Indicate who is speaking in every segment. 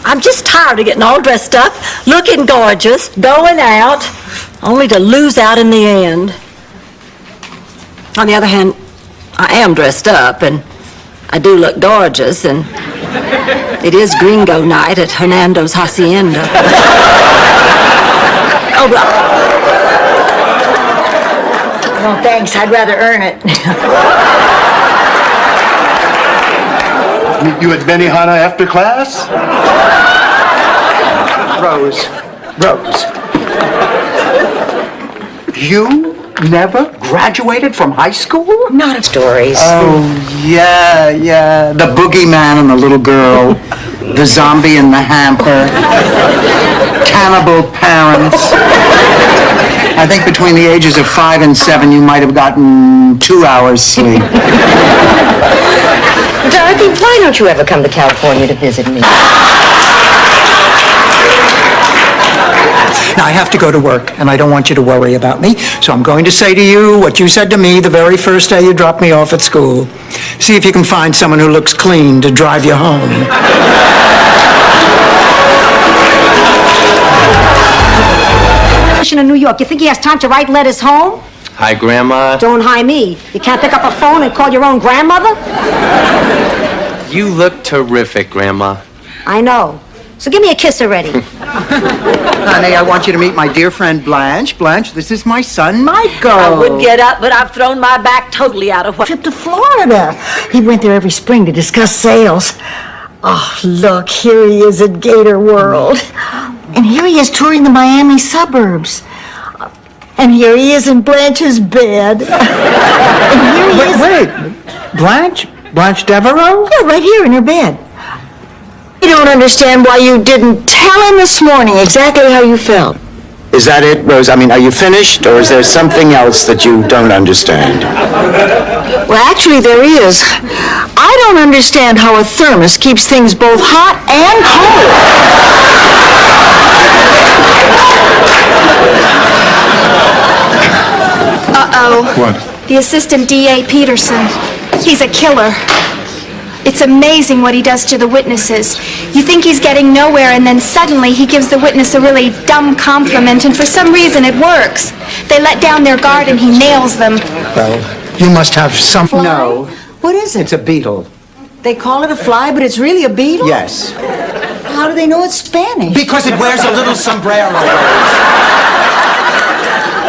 Speaker 1: I'm just tired of getting all dressed up, looking gorgeous, going out, only to lose out in the end. On the other hand, I am dressed up, and I do look gorgeous, and it is Gringo night at Hernando's Hacienda. Oh,
Speaker 2: No, thanks. I'd rather earn it.
Speaker 3: You at Benihana after class?
Speaker 4: Rose. You never graduated from high school?
Speaker 2: Not stories.
Speaker 4: Oh, yeah. The boogeyman and the little girl. The zombie in the hamper. Cannibal parents. I think between the ages of 5 and 7, you might have gotten 2 hours sleep.
Speaker 2: Dorothy, why don't you ever come to California to visit me?
Speaker 4: Now, I have to go to work, and I don't want you to worry about me, so I'm going to say to you what you said to me the very first day you dropped me off at school. See if you can find someone who looks clean to drive you home.
Speaker 2: In New York, you think he has time to write letters home?
Speaker 5: Hi, Grandma.
Speaker 2: Don't hi me. You can't pick up a phone and call your own grandmother?
Speaker 5: You look terrific, Grandma.
Speaker 2: I know. So give me a kiss already.
Speaker 4: Honey, I want you to meet my dear friend Blanche. Blanche, this is my son, Michael.
Speaker 1: I would get up, but I've thrown my back totally out of what.
Speaker 2: Trip to Florida. He went there every spring to discuss sales. Oh, look, here he is at Gator World. And here he is touring the Miami suburbs. And here he is in Blanche's bed. And here he is...
Speaker 4: Wait, Blanche? Blanche Devereaux?
Speaker 2: Yeah, right here in her bed. I don't understand why you didn't tell him this morning exactly how you felt.
Speaker 6: Is that it, Rose? I mean, are you finished, or is there something else that you don't understand?
Speaker 2: Well, actually, there is. I don't understand how a thermos keeps things both hot and cold.
Speaker 7: Uh-oh.
Speaker 3: What?
Speaker 7: The assistant DA Peterson. He's a killer. It's amazing what he does to the witnesses. You think he's getting nowhere, and then suddenly he gives the witness a really dumb compliment, and for some reason it works. They let down their guard and he nails them.
Speaker 4: Well, you must have something.
Speaker 2: No. What is it?
Speaker 4: It's a beetle.
Speaker 2: They call it a fly, but it's really a beetle?
Speaker 4: Yes.
Speaker 2: How do they know it's Spanish?
Speaker 4: Because it wears a little sombrero.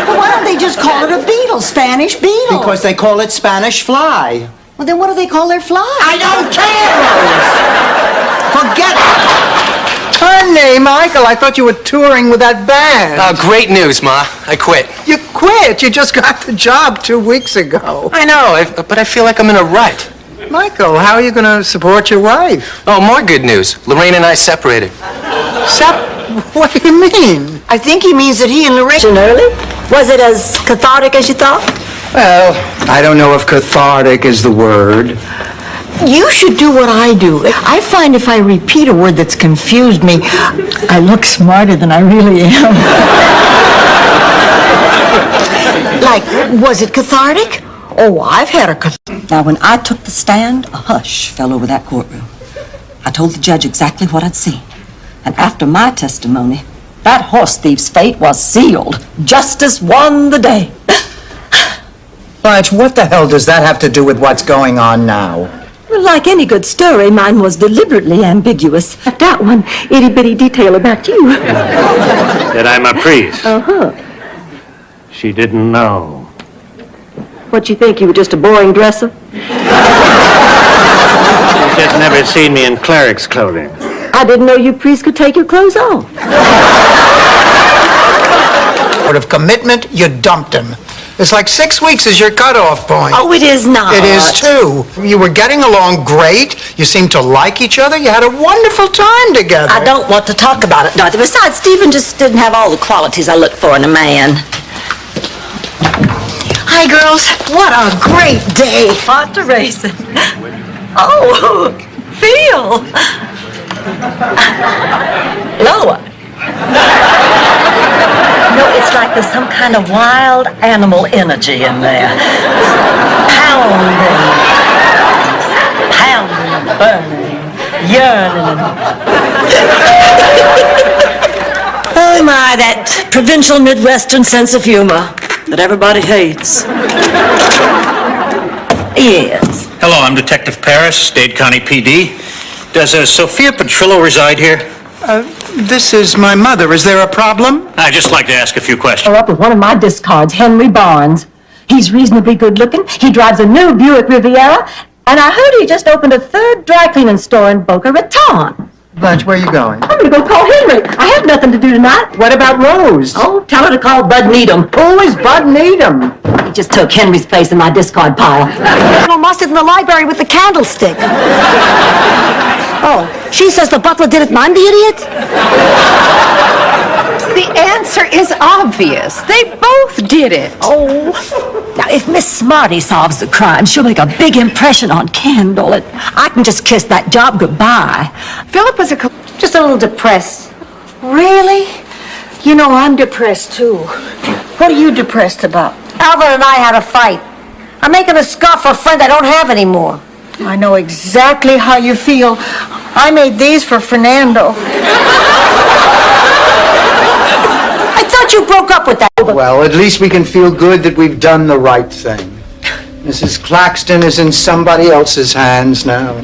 Speaker 2: Well, why don't they just call it a beetle? Spanish beetle.
Speaker 4: Because they call it Spanish fly.
Speaker 2: Well, then what do they call their fly?
Speaker 4: I don't care, Rose. Forget it. Honey, Michael, I thought you were touring with that band.
Speaker 5: Great news, Ma. I quit.
Speaker 4: You quit. You just got the job 2 weeks ago.
Speaker 5: I know, but I feel like I'm in a rut.
Speaker 4: Michael, how are you going to support your wife?
Speaker 5: Oh, more good news. Lorraine and I separated.
Speaker 4: What do you mean?
Speaker 2: I think he means that he and Lorraine...
Speaker 1: Early? Was it as cathartic as you thought?
Speaker 4: Well, I don't know if cathartic is the word.
Speaker 2: You should do what I do. I find if I repeat a word that's confused me, I look smarter than I really am. Like, was it cathartic? Oh, I've had a cathartic.
Speaker 1: Now, when I took the stand, a hush fell over that courtroom. I told the judge exactly what I'd seen. And after my testimony, that horse thief's fate was sealed. Justice won the day.
Speaker 4: Blanche, what the hell does that have to do with what's going on now?
Speaker 1: Well, like any good story, mine was deliberately ambiguous. That one itty-bitty detail about you.
Speaker 8: That I'm a priest.
Speaker 1: Uh-huh.
Speaker 8: She didn't know.
Speaker 1: What'd you think? You were just a boring dresser?
Speaker 8: She's just never seen me in cleric's clothing.
Speaker 1: I didn't know you priests could take your clothes off.
Speaker 4: Out of commitment, you dumped him. It's like 6 weeks is your cutoff point.
Speaker 1: Oh, it is not.
Speaker 4: It is too. You were getting along great. You seemed to like each other. You had a wonderful time together.
Speaker 1: I don't want to talk about it, Dorothy. Besides, Stephen just didn't have all the qualities I look for in a man.
Speaker 2: Hi, girls. What a great day.
Speaker 1: Hot to racing. Oh, Phil. Lower. No, it's like there's some kind of wild animal energy in there. Pounding, burning.
Speaker 2: yearning.
Speaker 1: Oh my, that provincial Midwestern sense of humor that everybody hates. Yes.
Speaker 9: Hello, I'm Detective Paris, Dade County PD. Does Sophia Petrillo reside here?
Speaker 4: This is my mother. Is there a problem?
Speaker 9: I'd just like to ask a few questions.
Speaker 2: Up with one of my discards, Henry Barnes. He's reasonably good looking. He drives a new Buick Riviera, and I heard he just opened a third dry cleaning store in Boca Raton.
Speaker 4: Blanche, where are you going?
Speaker 2: I'm gonna go call Henry. I have nothing to do tonight.
Speaker 4: What about Rose?
Speaker 2: Oh, tell her to call Bud Needham.
Speaker 4: Who is Bud Needham?
Speaker 2: He just took Henry's place in my discard pile.
Speaker 1: Lost it in the library with the candlestick. Oh, she says the butler did it and I'm the idiot?
Speaker 10: The answer is obvious. They both did it.
Speaker 1: Oh. Now, if Miss Smarty solves the crime, she'll make a big impression on Kendall, and I can just kiss that job goodbye.
Speaker 10: Philip was
Speaker 2: Just a little depressed. Really? You know, I'm depressed too. What are you depressed about?
Speaker 1: Alvin and I had a fight. I'm making a scarf for a friend I don't have anymore.
Speaker 2: I know exactly how you feel. I made these for Fernando.
Speaker 1: I thought you broke up with that.
Speaker 4: Well, at least we can feel good that we've done the right thing. Mrs. Claxton is in somebody else's hands now.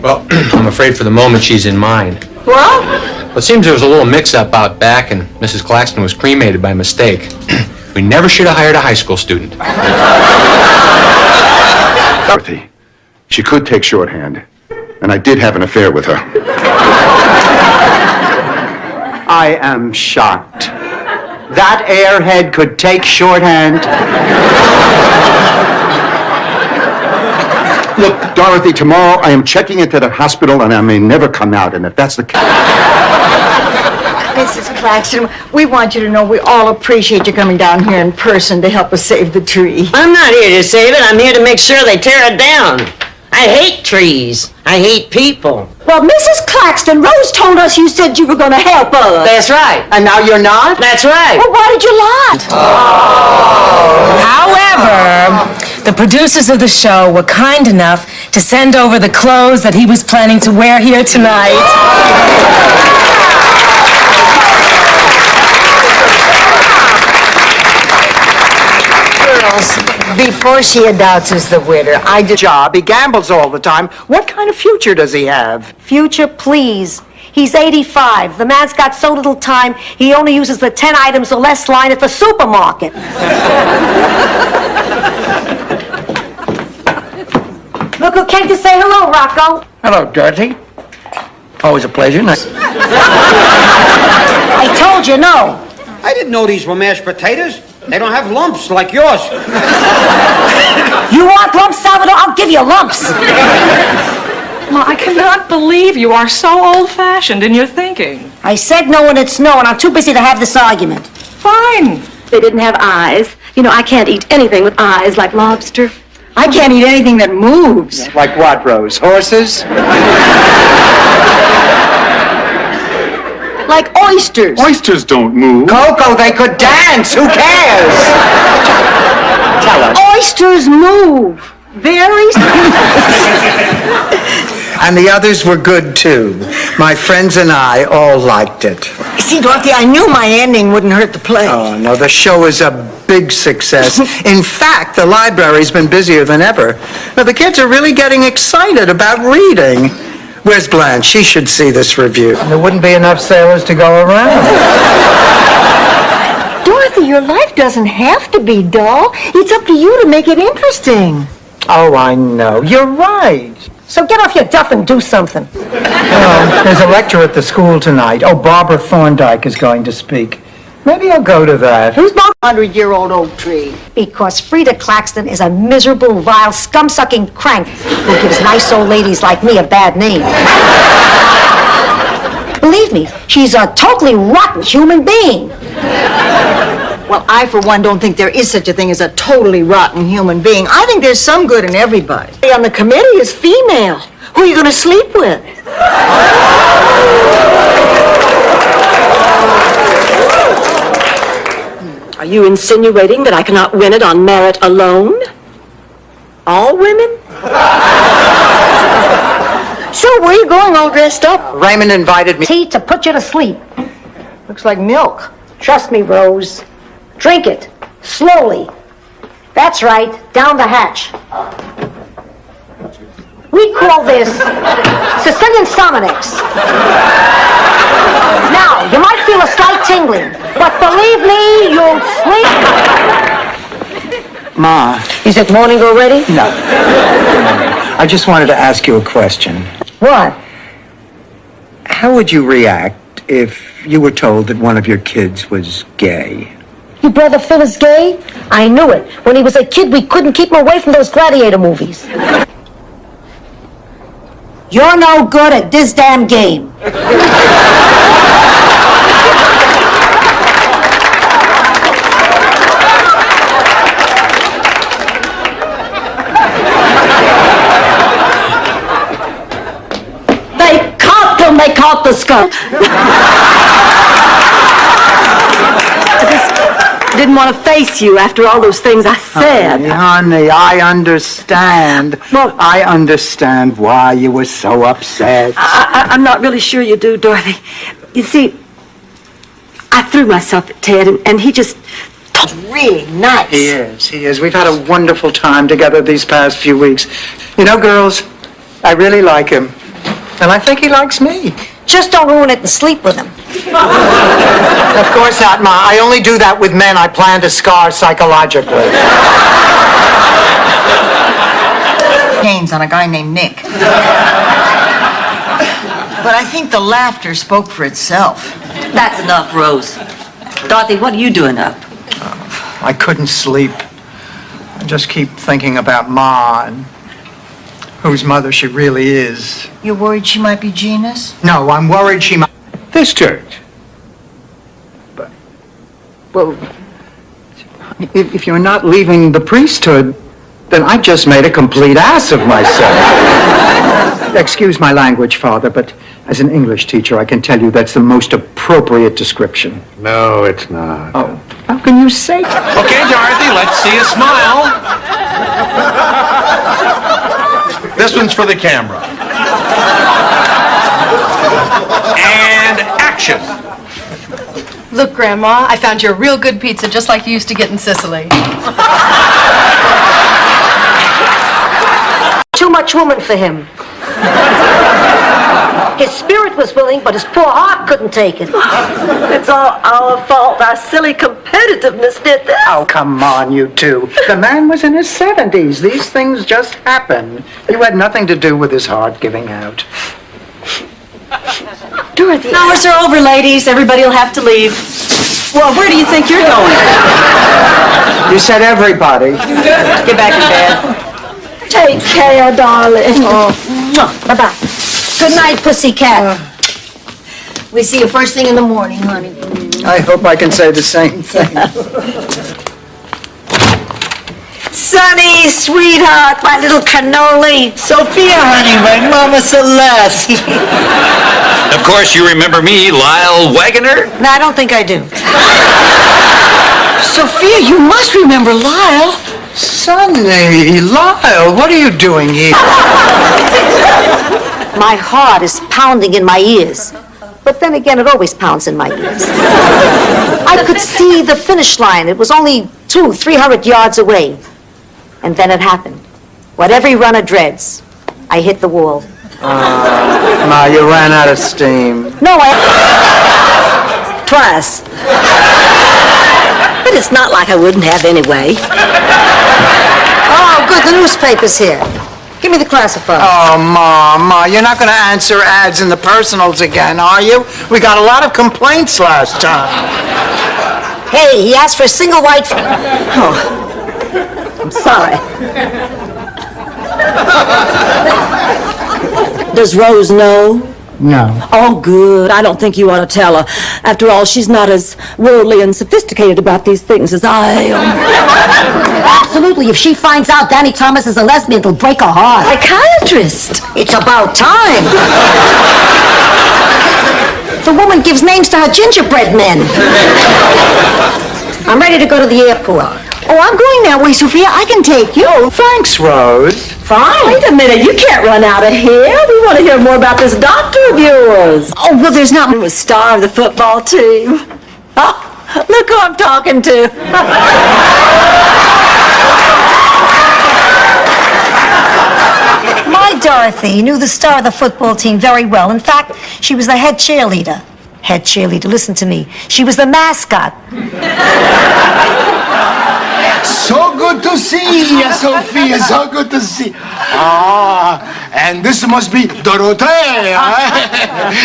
Speaker 5: Well, I'm afraid for the moment she's in mine.
Speaker 2: What?
Speaker 5: Well, it seems there was a little mix-up out back, and Mrs. Claxton was cremated by mistake. We never should have hired a high school student.
Speaker 3: Dorothy, she could take shorthand, and I did have an affair with her.
Speaker 4: I am shocked. That airhead could take shorthand.
Speaker 3: Look, Dorothy, tomorrow I am checking into the hospital, and I may never come out, and if that's the case...
Speaker 2: Mrs. Claxton, we want you to know we all appreciate you coming down here in person to help us save the tree.
Speaker 11: I'm not here to save it. I'm here to make sure they tear it down. I hate trees. I hate people.
Speaker 1: Well, Mrs. Claxton, Rose told us you said you were going to help us.
Speaker 11: That's right.
Speaker 4: And now you're not?
Speaker 11: That's right.
Speaker 1: Well, why did you lie?
Speaker 10: However, the producers of the show were kind enough to send over the clothes that he was planning to wear here tonight.
Speaker 2: Before she announces the winner, I did...
Speaker 4: Job. He gambles all the time. What kind of future does he have?
Speaker 1: Future, please. He's 85. The man's got so little time, he only uses the 10 items or less line at the supermarket. Look who came to say hello, Rocco.
Speaker 4: Hello, Dorothy. Always a pleasure.
Speaker 1: I told you no.
Speaker 12: I didn't know these were mashed potatoes. They don't have lumps like yours.
Speaker 1: You want lumps, Salvador? I'll give you lumps.
Speaker 10: Well, I cannot believe you are so old-fashioned in your thinking.
Speaker 1: I said no and it's no, and I'm too busy to have this argument.
Speaker 10: Fine.
Speaker 1: They didn't have eyes. You know, I can't eat anything with eyes, like lobster.
Speaker 2: I can't eat anything that moves.
Speaker 4: Like what, Rose? Horses?
Speaker 2: Like oysters.
Speaker 3: Oysters don't move.
Speaker 4: Coco, they could dance. Who cares? Tell us.
Speaker 2: Oysters move. Very.
Speaker 4: And the others were good, too. My friends and I all liked it.
Speaker 2: See, Dorothy, I knew my ending wouldn't hurt the play.
Speaker 4: Oh, no, the show is a big success. In fact, the library's been busier than ever. Now, the kids are really getting excited about reading. Where's Blanche? She should see this review. There wouldn't be enough sailors to go around.
Speaker 2: Dorothy, your life doesn't have to be dull. It's up to you to make it interesting.
Speaker 4: Oh, I know. You're right.
Speaker 1: So get off your duff and do something.
Speaker 4: There's a lecture at the school tonight. Oh, Barbara Thorndike is going to speak. Maybe I'll go to that.
Speaker 1: Who's Bob?
Speaker 2: 100-year-old oak tree.
Speaker 1: Because Frida Claxton is a miserable, vile, scum-sucking crank who gives nice old ladies like me a bad name. Believe me, she's a totally rotten human being.
Speaker 2: Well, I, for one, don't think there is such a thing as a totally rotten human being. I think there's some good in everybody. On the committee is female. Who are you going to sleep with?
Speaker 1: Are you insinuating that I cannot win it on merit alone? All women? So
Speaker 2: Well, where are you going all dressed up?
Speaker 4: Raymond invited me.
Speaker 13: Tea to put you to sleep.
Speaker 2: Looks like milk.
Speaker 13: Trust me, Rose. Drink it. Slowly. That's right. Down the hatch. We call this Sicilian Sominex. Now, you might feel a slight tingling, but believe me, you'll sleep.
Speaker 4: Ma.
Speaker 13: Is it morning already?
Speaker 4: No. I just wanted to ask you a question.
Speaker 13: What?
Speaker 4: How would you react if you were told that one of your kids was gay?
Speaker 13: Your brother Phil is gay? I knew it. When he was a kid, we couldn't keep him away from those gladiator movies. You're no good at this damn game.
Speaker 1: They caught the skunk. I just didn't want to face you after all those things I said.
Speaker 4: Honey, I understand.
Speaker 1: Well,
Speaker 4: I understand why you were so upset.
Speaker 1: I'm not really sure you do, Dorothy. You see, I threw myself at Ted, and he just talked really nice.
Speaker 4: He is. We've had a wonderful time together these past few weeks. You know, girls, I really like him. And I think he likes me.
Speaker 13: Just don't ruin it and sleep with him.
Speaker 4: Of course not, Ma. I only do that with men I plan to scar psychologically.
Speaker 2: Gains on a guy named Nick. But I think the laughter spoke for itself.
Speaker 1: That's enough, Rose. Dorothy, what are you doing up?
Speaker 4: I couldn't sleep. I just keep thinking about Ma and whose mother she really is.
Speaker 2: You're worried she might be Gina's?
Speaker 4: No, I'm worried she might... This church. But, well, if you're not leaving the priesthood, then I just made a complete ass of myself. Excuse my language, Father, but as an English teacher, I can tell you that's the most appropriate description.
Speaker 8: No, it's not.
Speaker 4: Oh, how can you say that?
Speaker 9: Okay, Dorothy, let's see a smile. This one's for the camera. And action.
Speaker 14: Look, Grandma, I found you a real good pizza just like you used to get in Sicily.
Speaker 13: Too much woman for him. His spirit was willing, but his poor heart couldn't take it.
Speaker 1: It's all our fault. Our silly competitiveness did this.
Speaker 4: Oh, come on, you two. The man was in his 70s. These things just happen. You had nothing to do with his heart giving out.
Speaker 1: Dorothy. Hours are over, ladies. Everybody will have to leave. Well, where do you think you're going?
Speaker 4: You said everybody.
Speaker 1: Get back in bed. Take care, darling.
Speaker 13: Oh, bye-bye. Good night, pussycat. We see you first thing in the morning, honey.
Speaker 4: I hope I can say the same thing.
Speaker 1: Sonny, sweetheart, my little cannoli.
Speaker 12: Sophia, honey, my Mama Celeste.
Speaker 9: Of course, you remember me, Lyle Wagoner?
Speaker 2: No, I don't think I do. Sophia, you must remember Lyle.
Speaker 4: Sonny, Lyle, what are you doing here?
Speaker 13: My heart is pounding in my ears. But then again, it always pounds in my ears. I could see the finish line. It was only 200-300 yards away. And then it happened. What every runner dreads. I hit the wall.
Speaker 4: Ma, you ran out of steam.
Speaker 13: No,
Speaker 1: Twice. But it's not like I wouldn't have anyway.
Speaker 13: Oh, good, the newspaper's here. Give me the classified.
Speaker 4: Oh, Ma, you're not going to answer ads in the personals again, are you? We got a lot of complaints last time.
Speaker 13: Hey, he asked for a single white...
Speaker 1: Oh, I'm sorry. Does Rose know?
Speaker 4: No.
Speaker 1: Oh, good. I don't think you ought to tell her. After all, she's not as worldly and sophisticated about these things as I am.
Speaker 13: Absolutely. If she finds out Danny Thomas is a lesbian, it'll break her heart.
Speaker 1: Psychiatrist.
Speaker 13: It's about time. The woman gives names to her gingerbread men. I'm ready to go to the airport.
Speaker 2: Oh, I'm going that way, Sophia. I can take you.
Speaker 4: Oh, thanks, Rose.
Speaker 1: Fine. Wait a minute, you can't run out of here. We want to hear more about this doctor of yours.
Speaker 2: Oh, well, there's not...
Speaker 1: He was star of the football team. Oh, look who I'm talking to.
Speaker 13: My Dorothy knew the star of the football team very well. In fact, she was the head cheerleader. Head cheerleader, listen to me. She was the mascot.
Speaker 15: So good to see you, Sophia. So good to see. Ah, and this must be Dorothea.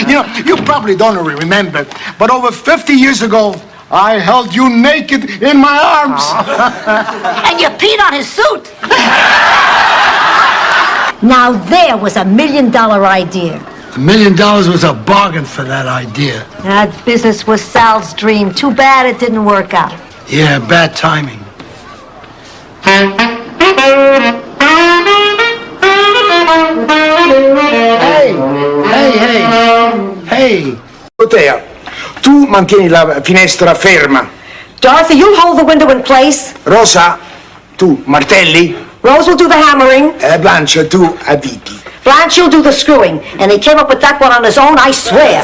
Speaker 15: You know, you probably don't remember, but over 50 years ago, I held you naked in my arms.
Speaker 13: And you peed on his suit. Now there was $1 million idea.
Speaker 15: $1 million was a bargain for that idea.
Speaker 13: That business was Sal's dream. Too bad it didn't work out.
Speaker 15: Yeah, bad timing. Hey!
Speaker 6: Dorothea, tu mantieni la finestra ferma.
Speaker 13: Dorothy, you'll hold the window in place.
Speaker 6: Rosa, tu martelli.
Speaker 13: Rose will do the hammering.
Speaker 6: Blanche, tu avviti.
Speaker 13: Blanche, you'll do the screwing. And he came up with that one on his own, I swear.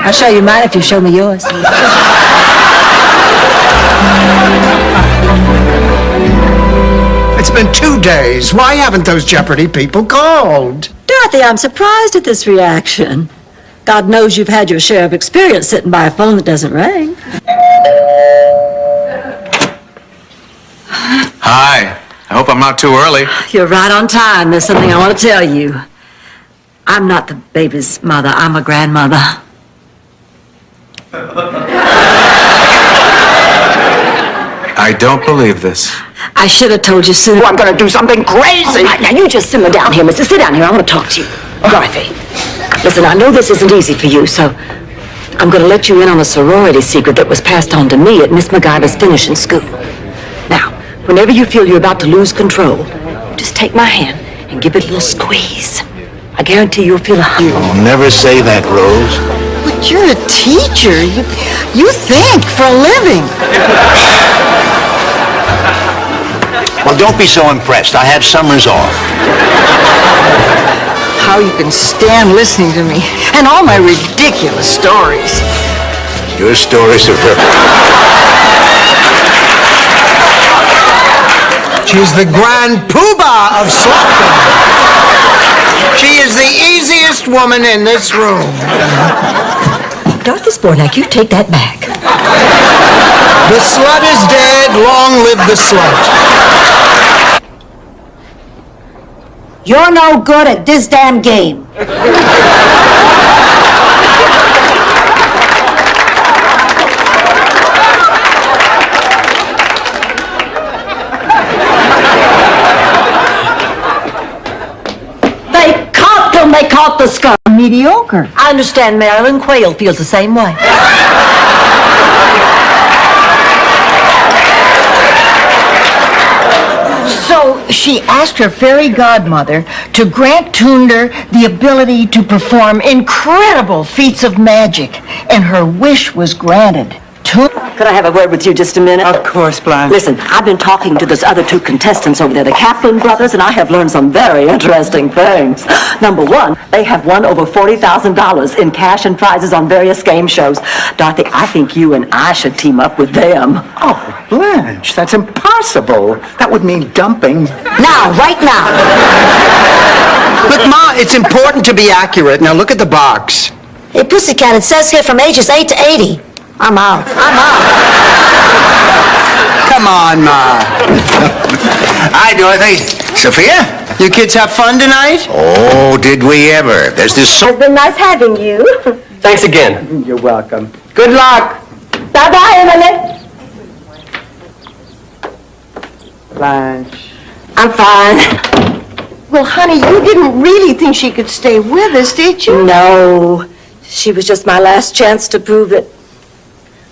Speaker 1: I'll show you mine if you show me yours.
Speaker 15: It's been 2 days. Why haven't those Jeopardy people called?
Speaker 1: Dorothy, I'm surprised at this reaction. God knows you've had your share of experience sitting by a phone that doesn't ring.
Speaker 5: Hi. I hope I'm not too early.
Speaker 1: You're right on time. There's something I want to tell you. I'm not the baby's mother. I'm a grandmother.
Speaker 5: I don't believe this.
Speaker 1: I should have told you sooner.
Speaker 2: I'm going to do something crazy.
Speaker 1: All right, now you just simmer down here, mister. Sit down here. I want to talk to you. Dorothy, listen, I know this isn't easy for you, so I'm going to let you in on a sorority secret that was passed on to me at Miss MacGyver's finishing school. Now, whenever you feel you're about to lose control, just take my hand and give it a little squeeze. I guarantee you'll feel a hug.
Speaker 15: Oh, never say that, Rose.
Speaker 2: But you're a teacher. You think for a living.
Speaker 15: Well, don't be so impressed. I have summers off.
Speaker 2: How you can stand listening to me and all my ridiculous stories.
Speaker 15: Your stories are very... She's the grand poobah of Slaughter. She is the easiest woman in this room.
Speaker 1: Dorothy Spornak, you take that back.
Speaker 15: The slut is dead. Long live the slut.
Speaker 13: You're no good at this damn game.
Speaker 1: They caught the scum.
Speaker 2: Mediocre.
Speaker 1: I understand Marilyn Quayle feels the same way.
Speaker 2: So she asked her fairy godmother to grant Tunder the ability to perform incredible feats of magic, and her wish was granted.
Speaker 1: Could I have a word with you just a minute?
Speaker 4: Of course, Blanche.
Speaker 1: Listen, I've been talking to those other two contestants over there, the Kaplan brothers, and I have learned some very interesting things. Number one, they have won over $40,000 in cash and prizes on various game shows. Dorothy, I think you and I should team up with them.
Speaker 4: Oh, Blanche, that's impossible. That would mean dumping.
Speaker 13: Now, right now.
Speaker 4: Look, Ma, it's important to be accurate. Now look at the box.
Speaker 13: Hey, Pussycat, it says here from ages 8 to 80. I'm out.
Speaker 4: Come on, Ma.
Speaker 15: Hi, Dorothy. Sophia?
Speaker 4: You kids have fun tonight?
Speaker 15: Oh, did we ever? There's this so...
Speaker 1: It's been nice having you.
Speaker 5: Thanks again.
Speaker 4: You're welcome. Good luck.
Speaker 1: Bye-bye, Emily.
Speaker 4: Blanche.
Speaker 1: I'm fine.
Speaker 2: Well, honey, you didn't really think she could stay with us, did you?
Speaker 1: No. She was just my last chance to prove that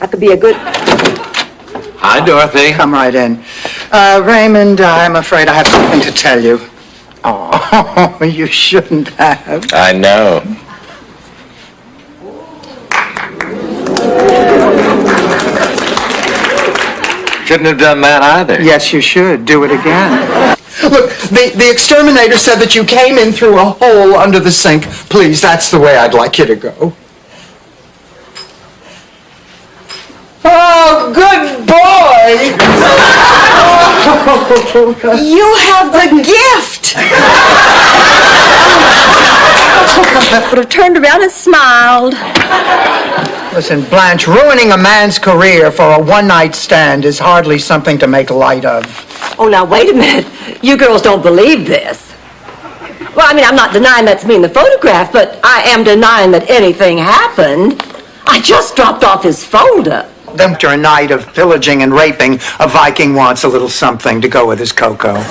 Speaker 1: I could be a good...
Speaker 5: Hi, Dorothy.
Speaker 4: Come right in. Raymond, I'm afraid I have something to tell you. Oh, you shouldn't have.
Speaker 5: I know.
Speaker 9: Shouldn't have done that either.
Speaker 4: Yes, you should. Do it again. Look, the exterminator said that you came in through a hole under the sink. Please, that's the way I'd like you to go. Oh, good boy!
Speaker 2: You have the gift!
Speaker 1: Would have turned around and smiled.
Speaker 4: Listen, Blanche, ruining a man's career for a one-night stand is hardly something to make light of.
Speaker 1: Oh, now, wait a minute. You girls don't believe this. Well, I mean, I'm not denying that's me in the photograph, but I am denying that anything happened. I just dropped off his folder.
Speaker 4: Then after a night of pillaging and raping, a Viking wants a little something to go with his cocoa.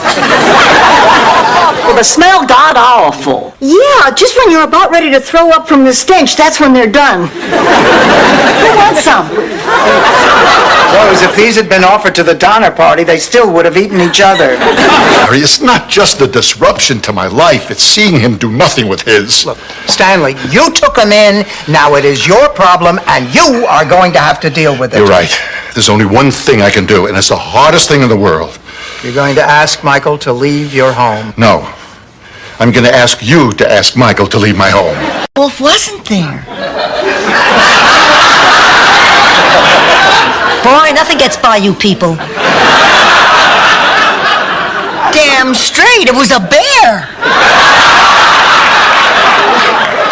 Speaker 1: Well, the smell got awful.
Speaker 2: Yeah, just when you're about ready to throw up from the stench, that's when they're done. Who wants some?
Speaker 4: Rose, if these had been offered to the Donner Party, they still would have eaten each other.
Speaker 3: Harry, it's not just the disruption to my life, it's seeing him do nothing with his.
Speaker 4: Look, Stanley, you took him in, now it is your problem, and you are going to have to deal with it.
Speaker 3: You're right. There's only one thing I can do, and it's the hardest thing in the world.
Speaker 4: You're going to ask Michael to leave your home.
Speaker 3: No. I'm going to ask you to ask Michael to leave my home.
Speaker 2: Wolf wasn't there.
Speaker 13: Boy, nothing gets by you people.
Speaker 2: Damn straight, it was a bear.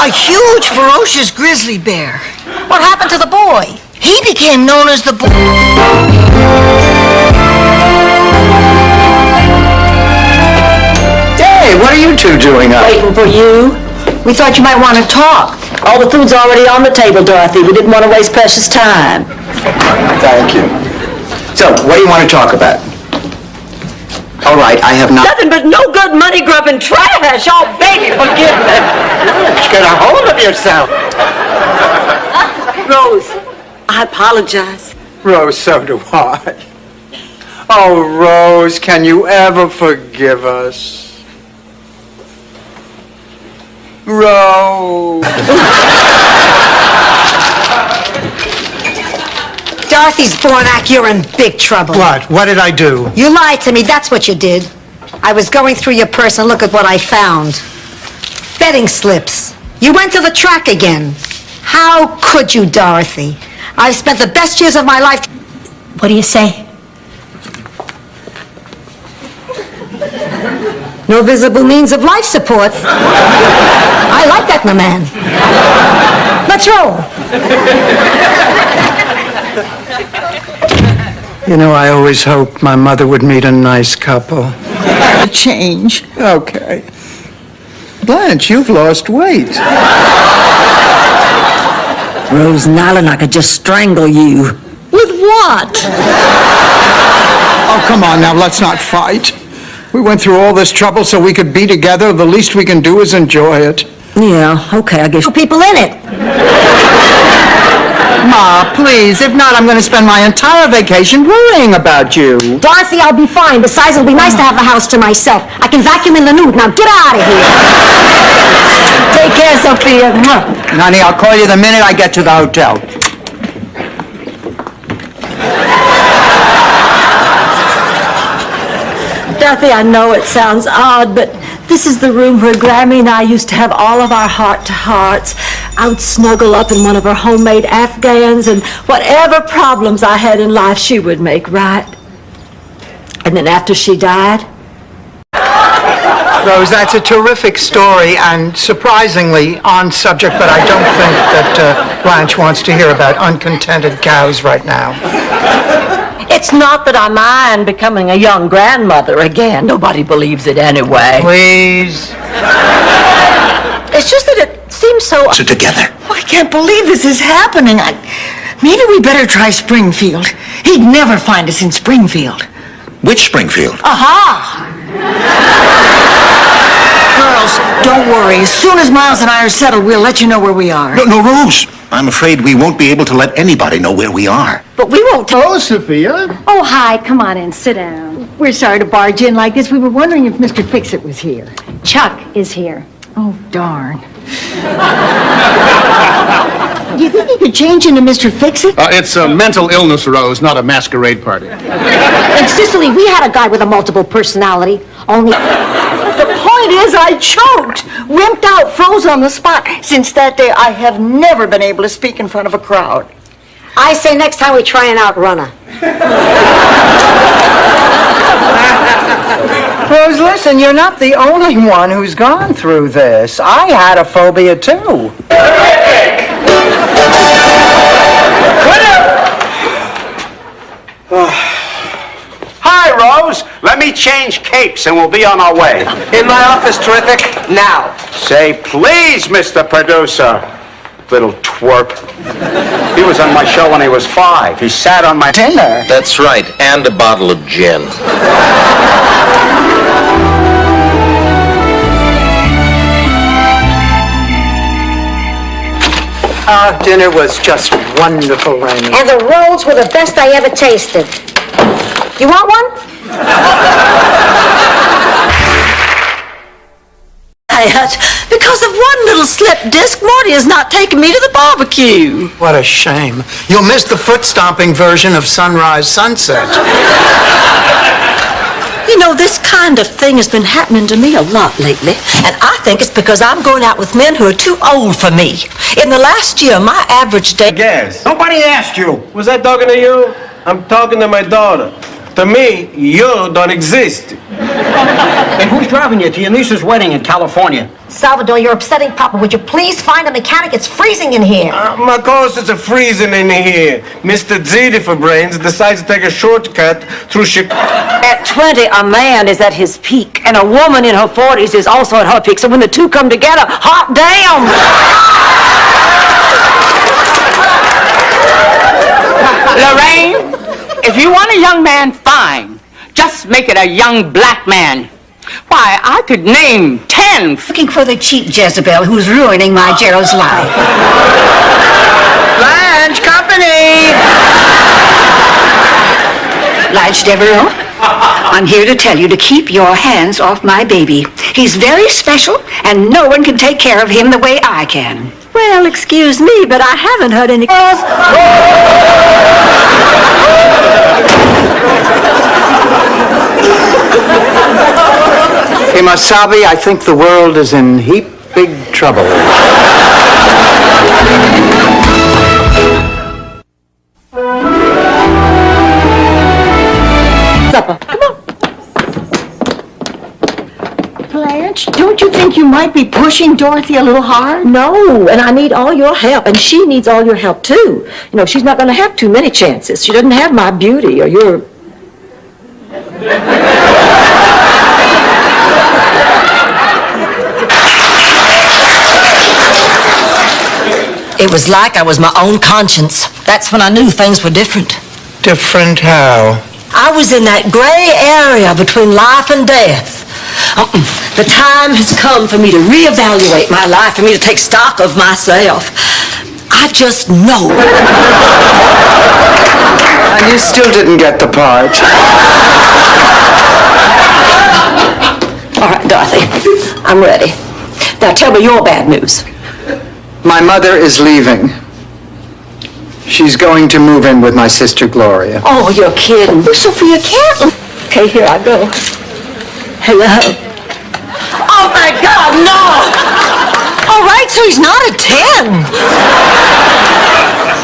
Speaker 2: A huge, ferocious grizzly bear.
Speaker 13: What happened to the boy?
Speaker 2: He became known as the
Speaker 4: Hey, what are you two doing up?
Speaker 1: Waiting for you.
Speaker 2: We thought you might want to talk.
Speaker 1: All the food's already on the table, Dorothy. We didn't want to waste precious time.
Speaker 4: Thank you. So, what do you want to talk about? All right, I have not...
Speaker 1: Nothing but no good money-grubbing trash. Oh, baby, forgive me.
Speaker 4: Get a hold of yourself.
Speaker 1: Rose, I apologize.
Speaker 4: Rose, so do I. Oh, Rose, can you ever forgive us? Rose.
Speaker 13: Dorothy's Bornak, you're in big trouble.
Speaker 4: What? What did I do?
Speaker 13: You lied to me, that's what you did. I was going through your purse and look at what I found. Betting slips. You went to the track again. How could you, Dorothy? I've spent the best years of my life... What do you say? No visible means of life support. I like that in a man. Let's roll.
Speaker 4: You know, I always hoped my mother would meet a nice couple.
Speaker 2: Change.
Speaker 4: Okay. Blanche, you've lost weight.
Speaker 1: Rose Nyland, I could just strangle you. With what?
Speaker 4: Oh, come on now, let's not fight. We went through all this trouble so we could be together. The least we can do is enjoy it.
Speaker 1: Yeah, okay, I guess.
Speaker 13: People in it.
Speaker 4: Ma, please. If not, I'm going to spend my entire vacation worrying about you.
Speaker 13: Dorothy, I'll be fine. Besides, it'll be nice to have the house to myself. I can vacuum in the nude. Now get out of here.
Speaker 1: Take care, Sophia.
Speaker 4: Honey, I'll call you the minute I get to the hotel.
Speaker 1: Dorothy, I know it sounds odd, but this is the room where Grammy and I used to have all of our heart-to-hearts. I would snuggle up in one of her homemade Afghans, and whatever problems I had in life, she would make right. And then after she died...
Speaker 4: Rose, that's a terrific story and surprisingly on subject, but I don't think that Blanche wants to hear about uncontented cows right now.
Speaker 1: It's not that I mind becoming a young grandmother again. Nobody believes it anyway.
Speaker 4: Please.
Speaker 1: It's just that it seems so...
Speaker 6: Sit together.
Speaker 2: Oh, I can't believe this is happening. Maybe we better try Springfield. He'd never find us in Springfield.
Speaker 6: Which Springfield?
Speaker 2: Aha! Girls, don't worry. As soon as Miles and I are settled, we'll let you know where we are.
Speaker 6: No, Rose. I'm afraid we won't be able to let anybody know where we are.
Speaker 1: But we won't...
Speaker 15: Oh, Sophia.
Speaker 2: Oh, hi. Come on in. Sit down. We're sorry to barge in like this. We were wondering if Mr. Fix-It was here.
Speaker 7: Chuck is here.
Speaker 2: Oh, darn. Do you think he could change into Mr. Fix-It?
Speaker 15: It's a mental illness, Rose, not a masquerade party.
Speaker 13: In Sicily, we had a guy with a multiple personality. Only
Speaker 2: The point is, I choked, wimped out, froze on the spot. Since that day, I have never been able to speak in front of a crowd.
Speaker 13: I say next time we try an outrunner.
Speaker 4: Rose, listen, you're not the only one who's gone through this. I had a phobia, too.
Speaker 12: Hi, Rose. Let me change capes and we'll be on our way.
Speaker 4: In my office, terrific. Now.
Speaker 12: Say please, Mr. Producer. Little twerp. He was on my show when he was 5. He sat on my
Speaker 4: Dinner.
Speaker 16: That's right, and a bottle of gin.
Speaker 4: Our dinner was just wonderful, Raymond.
Speaker 13: And the rolls were the best I ever tasted. You want one?
Speaker 1: Because of one little slip disc, Morty has not taken me to the barbecue.
Speaker 4: What a shame. You'll miss the foot-stomping version of Sunrise Sunset.
Speaker 1: You know, this kind of thing has been happening to me a lot lately, and I think it's because I'm going out with men who are too old for me. In the last year, my average day...
Speaker 12: Yes.
Speaker 8: Nobody asked you. Was I talking to you? I'm talking to my daughter. To me, you don't exist.
Speaker 12: And who's driving you to your niece's wedding in California?
Speaker 13: Salvador, you're upsetting Papa. Would you please find a mechanic? It's freezing in here.
Speaker 8: Of course, it's a freezing in here. Mr. Ziti for brains decides to take a shortcut through Chicago.
Speaker 1: At 20, a man is at his peak, and a woman in her 40s is also at her peak. So when the two come together, hot damn!
Speaker 11: Lorraine, if you want a young man, fine. Just make it a young black man. Why, I could name 10.
Speaker 2: Looking for the cheap Jezebel who's ruining my Gerald's life.
Speaker 4: Blanche, company!
Speaker 2: Blanche Devereaux, I'm here to tell you to keep your hands off my baby. He's very special, and no one can take care of him the way I can.
Speaker 1: Well, excuse me, but I haven't heard any...
Speaker 4: Imasabi, I think the world is in heap big trouble.
Speaker 1: Supper. Come on.
Speaker 2: Blanche, don't you think you might be pushing Dorothy a little hard?
Speaker 1: No, and I need all your help, and she needs all your help, too. You know, she's not going to have too many chances. She doesn't have my beauty or your... It was like I was my own conscience. That's when I knew things were different.
Speaker 4: Different how?
Speaker 1: I was in that gray area between life and death. The time has come for me to reevaluate my life, for me to take stock of myself. I just know.
Speaker 4: And you still didn't get the part.
Speaker 1: All right, Dorothy, I'm ready. Now tell me your bad news.
Speaker 4: My mother is leaving. She's going to move in with my sister Gloria.
Speaker 1: Oh, you're kidding. Sophia Cantlin. Okay, here I go. Hello. Oh, my God, no! All right, so he's not a 10.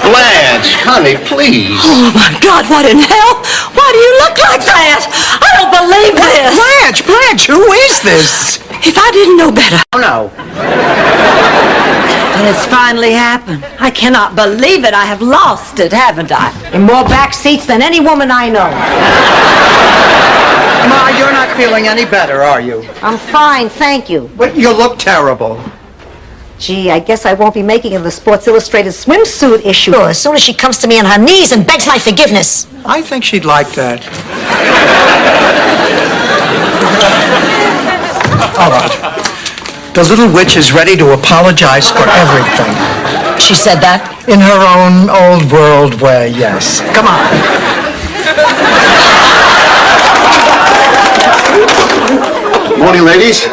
Speaker 16: Blanche, honey, please.
Speaker 1: Oh, my God, what in hell? Why do you look like that? I don't believe this.
Speaker 4: Blanche, who is this?
Speaker 1: If I didn't know better.
Speaker 4: Oh, no.
Speaker 1: And it's finally happened. I cannot believe it. I have lost it, haven't I?
Speaker 13: In more back seats than any woman I know.
Speaker 4: Ma, you're not feeling any better, are you?
Speaker 13: I'm fine, thank you.
Speaker 4: But you look terrible.
Speaker 13: Gee, I guess I won't be making it in the Sports Illustrated swimsuit issue as soon as she comes to me on her knees and begs my forgiveness.
Speaker 4: I think she'd like that. All right. The little witch is ready to apologize for everything.
Speaker 1: She said that?
Speaker 4: In her own old world way, yes. Come on.
Speaker 3: Morning, ladies.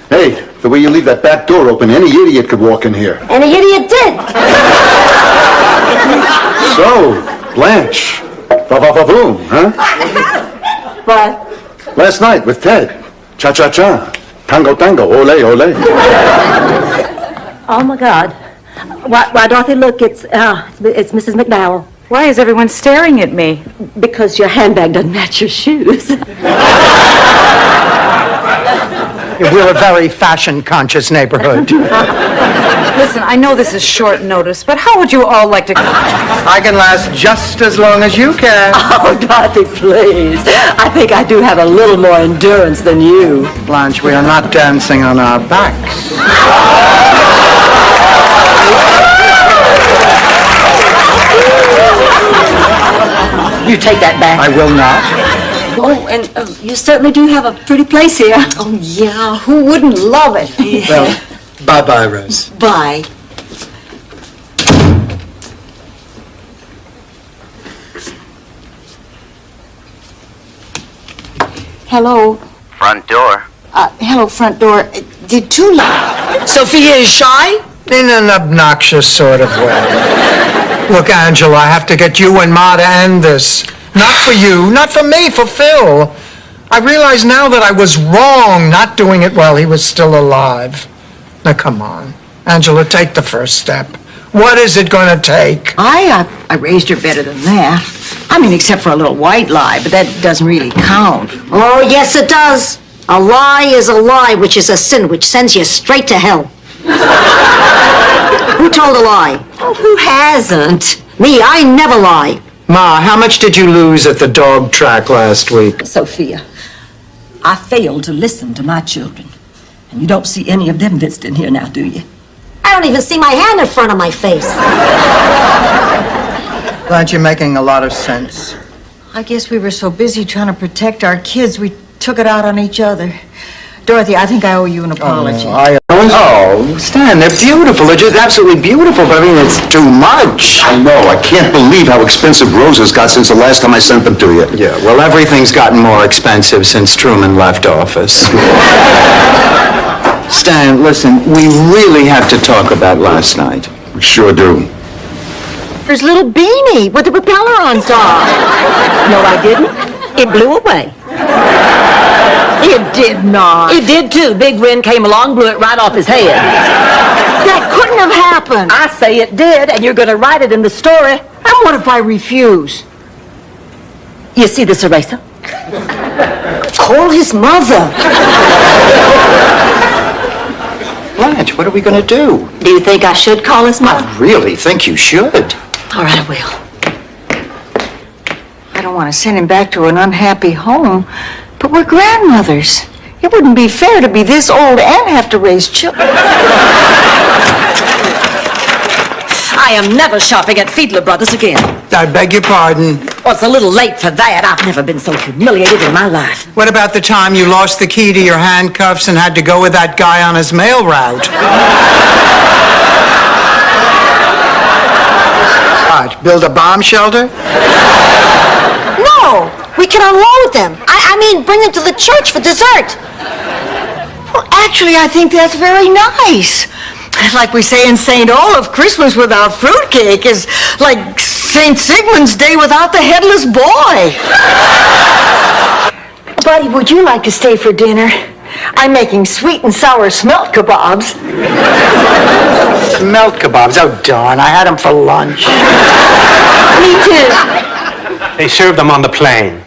Speaker 3: Hey, The way you leave that back door open, any idiot could walk in here.
Speaker 13: And the idiot did.
Speaker 3: So, Blanche. Va-va-va-boom, huh?
Speaker 13: What?
Speaker 3: Last night with Ted. Cha-cha-cha. Tango-tango. Ole, ole.
Speaker 1: Oh, my God. Why, Dorothy, look, it's Mrs. McDowell.
Speaker 10: Why is everyone staring at me?
Speaker 1: Because your handbag doesn't match your shoes.
Speaker 4: We're a very fashion-conscious neighborhood.
Speaker 10: Listen, I know this is short notice, but how would you all like to...
Speaker 4: I can last just as long as you can.
Speaker 1: Oh, Dorothy, please. I think I do have a little more endurance than you.
Speaker 4: Blanche, we are not dancing on our backs.
Speaker 1: You take that back.
Speaker 4: I will not.
Speaker 1: Oh, and you certainly do have a pretty place here.
Speaker 2: Oh, yeah, who wouldn't love it?
Speaker 6: Well, bye-bye, Rose.
Speaker 2: Bye. Hello.
Speaker 17: Front door.
Speaker 2: Hello, front door. Did two lie?
Speaker 4: Sophia is shy? In an obnoxious sort of way. Look, Angela, I have to get you and Ma to end this. Not for you, not for me, for Phil. I realize now that I was wrong not doing it while he was still alive. Now, come on. Angela, take the first step. What is it going to take?
Speaker 2: I raised her better than that. I mean, except for a little white lie, but that doesn't really count.
Speaker 13: Oh, yes, it does. A lie is a lie, which is a sin, which sends you straight to hell. Who told a lie?
Speaker 1: Oh, who hasn't?
Speaker 13: Me, I never lie.
Speaker 4: Ma, how much did you lose at the dog track last week?
Speaker 1: Sophia, I failed to listen to my children. And you don't see any of them visiting here now, do you?
Speaker 13: I don't even see my hand in front of my face.
Speaker 4: Glad you're making a lot of sense.
Speaker 2: I guess we were so busy trying to protect our kids, we took it out on each other. Dorothy, I think I owe you an apology.
Speaker 6: Oh, Stan, they're beautiful. They're just absolutely beautiful, but I mean, it's too much.
Speaker 3: I know. I can't believe how expensive roses got since the last time I sent them to you.
Speaker 6: Yeah, well, everything's gotten more expensive since Truman left office. Stan, listen, we really have to talk about last night.
Speaker 3: We sure do.
Speaker 2: There's little Beanie with the propeller on top.
Speaker 1: No, I didn't. It blew away.
Speaker 2: It did not.
Speaker 1: It did too. Big wind came along, blew it right off his head.
Speaker 2: That couldn't have happened.
Speaker 1: I say it did, and you're going to write it in the story.
Speaker 2: And what if I refuse?
Speaker 1: You see this eraser?
Speaker 13: Call his mother.
Speaker 6: Blanche, what are we going to do?
Speaker 1: Do you think I should call his mother?
Speaker 6: I really think you should.
Speaker 1: All right, I will.
Speaker 2: I don't want to send him back to an unhappy home, but we're grandmothers. It wouldn't be fair to be this old and have to raise children.
Speaker 1: I am never shopping at Fiedler Brothers again.
Speaker 4: I beg your pardon.
Speaker 1: Well, it's a little late for that. I've never been so humiliated in my life.
Speaker 4: What about the time you lost the key to your handcuffs and had to go with that guy on his mail route? What, build a bomb shelter?
Speaker 13: No, we can unload them. I mean, bring them to the church for dessert.
Speaker 2: Well, actually, I think that's very nice. Like we say in St. Olaf, Christmas without fruitcake is like St. Sigmund's Day without the headless boy. Buddy, would you like to stay for dinner? I'm making sweet and sour smelt kebabs.
Speaker 4: Smelt kebabs? Oh, darn, I had them for lunch.
Speaker 2: Me too.
Speaker 9: They serve them on the plane.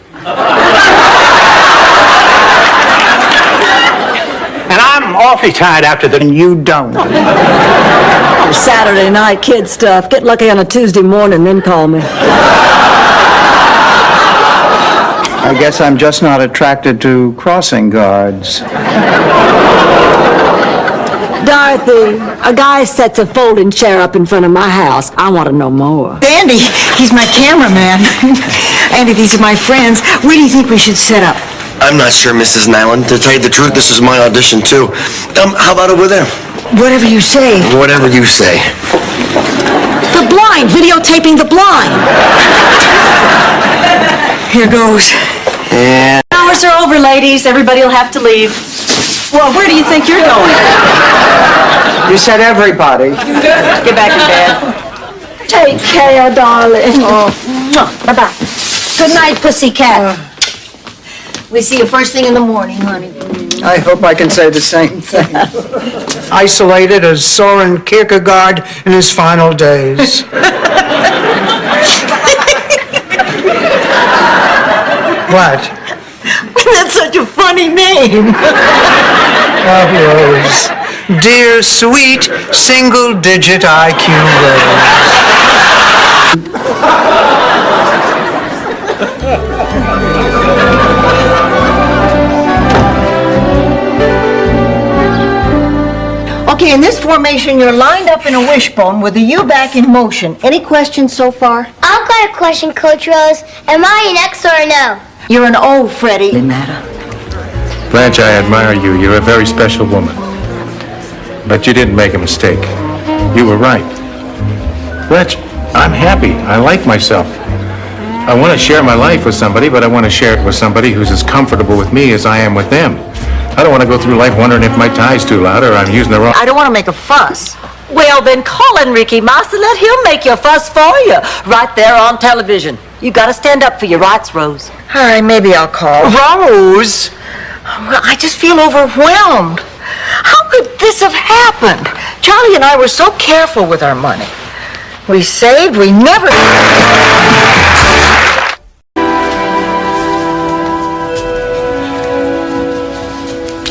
Speaker 9: And I'm awfully tired after the...
Speaker 4: And you don't.
Speaker 1: Oh, Saturday night kid stuff. Get lucky on a Tuesday morning, then call me.
Speaker 4: I guess I'm just not attracted to crossing guards.
Speaker 1: Dorothy, a guy sets a folding chair up in front of my house. I want to know more.
Speaker 2: Andy, he's my cameraman. Andy, these are my friends. Where do you think we should set up?
Speaker 17: I'm not sure, Mrs. Nyland. To tell you the truth, this is my audition, too. How about over there?
Speaker 2: Whatever you say.
Speaker 17: Whatever you say.
Speaker 1: The blind, videotaping the blind.
Speaker 2: Here goes.
Speaker 17: And...
Speaker 14: Hours are over, ladies. Everybody will have to leave.
Speaker 2: Well, where do you think you're going?
Speaker 4: You said everybody.
Speaker 2: Get back in bed. Take care, darling.
Speaker 13: Oh, bye-bye. Good night, pussycat.
Speaker 2: We see you first thing in the morning, honey.
Speaker 4: I hope I can say the same thing. Isolated as Soren Kierkegaard in his final days. What?
Speaker 2: That's such a funny name.
Speaker 4: Oh, Rose. Dear, sweet, single-digit IQ Rose.
Speaker 2: Okay, in this formation, you're lined up in a wishbone with the U back in motion. Any questions so far?
Speaker 18: I've got a question, Coach Rose. Am I an X or a no?
Speaker 2: You're an O, Freddie.
Speaker 19: Blanche, I admire you. You're a very special woman. But you didn't make a mistake. You were right. Blanche, I'm happy. I like myself. I want to share my life with somebody, but I want to share it with somebody who's as comfortable with me as I am with them. I don't want to go through life wondering if my tie's too loud or I'm using the wrong...
Speaker 2: I don't want to make a fuss.
Speaker 1: Well, then call Enrique Mas and let him make your fuss for you, right there on television. You got to stand up for your rights, Rose.
Speaker 2: All right, maybe I'll call.
Speaker 4: Rose!
Speaker 2: Well, I just feel overwhelmed. How could this have happened? Charlie and I were so careful with our money. We saved, we never...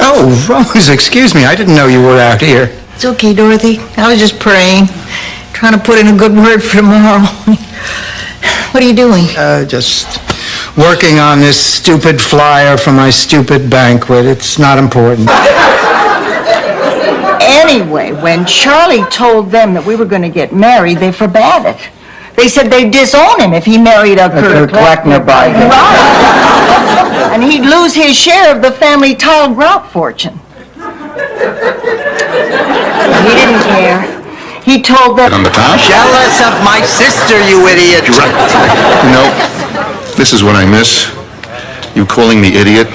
Speaker 4: Oh, Rose, excuse me. I didn't know you were out here.
Speaker 2: It's okay, Dorothy. I was just praying, trying to put in a good word for tomorrow. What are you doing?
Speaker 4: Just working on this stupid flyer for my stupid banquet. It's not important.
Speaker 2: Anyway, when Charlie told them that we were going to get married, they forbade it. They said they'd disown him if he married a Kurt
Speaker 4: Kleckner Biden.
Speaker 2: Right. And he'd lose his share of the family tile grout fortune. He didn't care. He told them...
Speaker 3: On the top?
Speaker 4: Jealous of my sister, you idiot.
Speaker 3: You know, this is what I miss. You calling me idiot.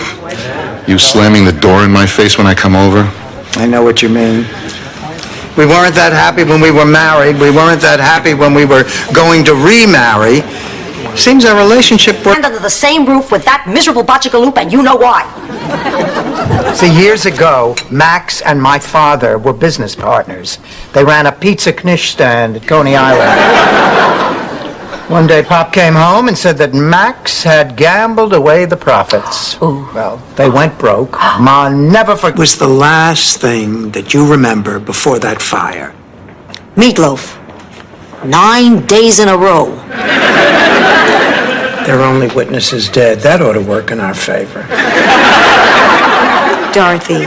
Speaker 3: You slamming the door in my face when I come over.
Speaker 4: I know what you mean. We weren't that happy when we were married. We weren't that happy when we were going to remarry. Seems our relationship...
Speaker 13: Under the same roof with that miserable Bachigaloop, and you know why.
Speaker 4: See, years ago, Max and my father were business partners. They ran a pizza knish stand at Coney Island. One day, Pop came home and said that Max had gambled away the profits. Ooh. Well, they went broke. Ma never forgot. Was the last thing that you remember before that fire?
Speaker 13: Meatloaf. 9 days in a row.
Speaker 4: Their only witness is dead. That ought to work in our favor.
Speaker 13: Dorothy,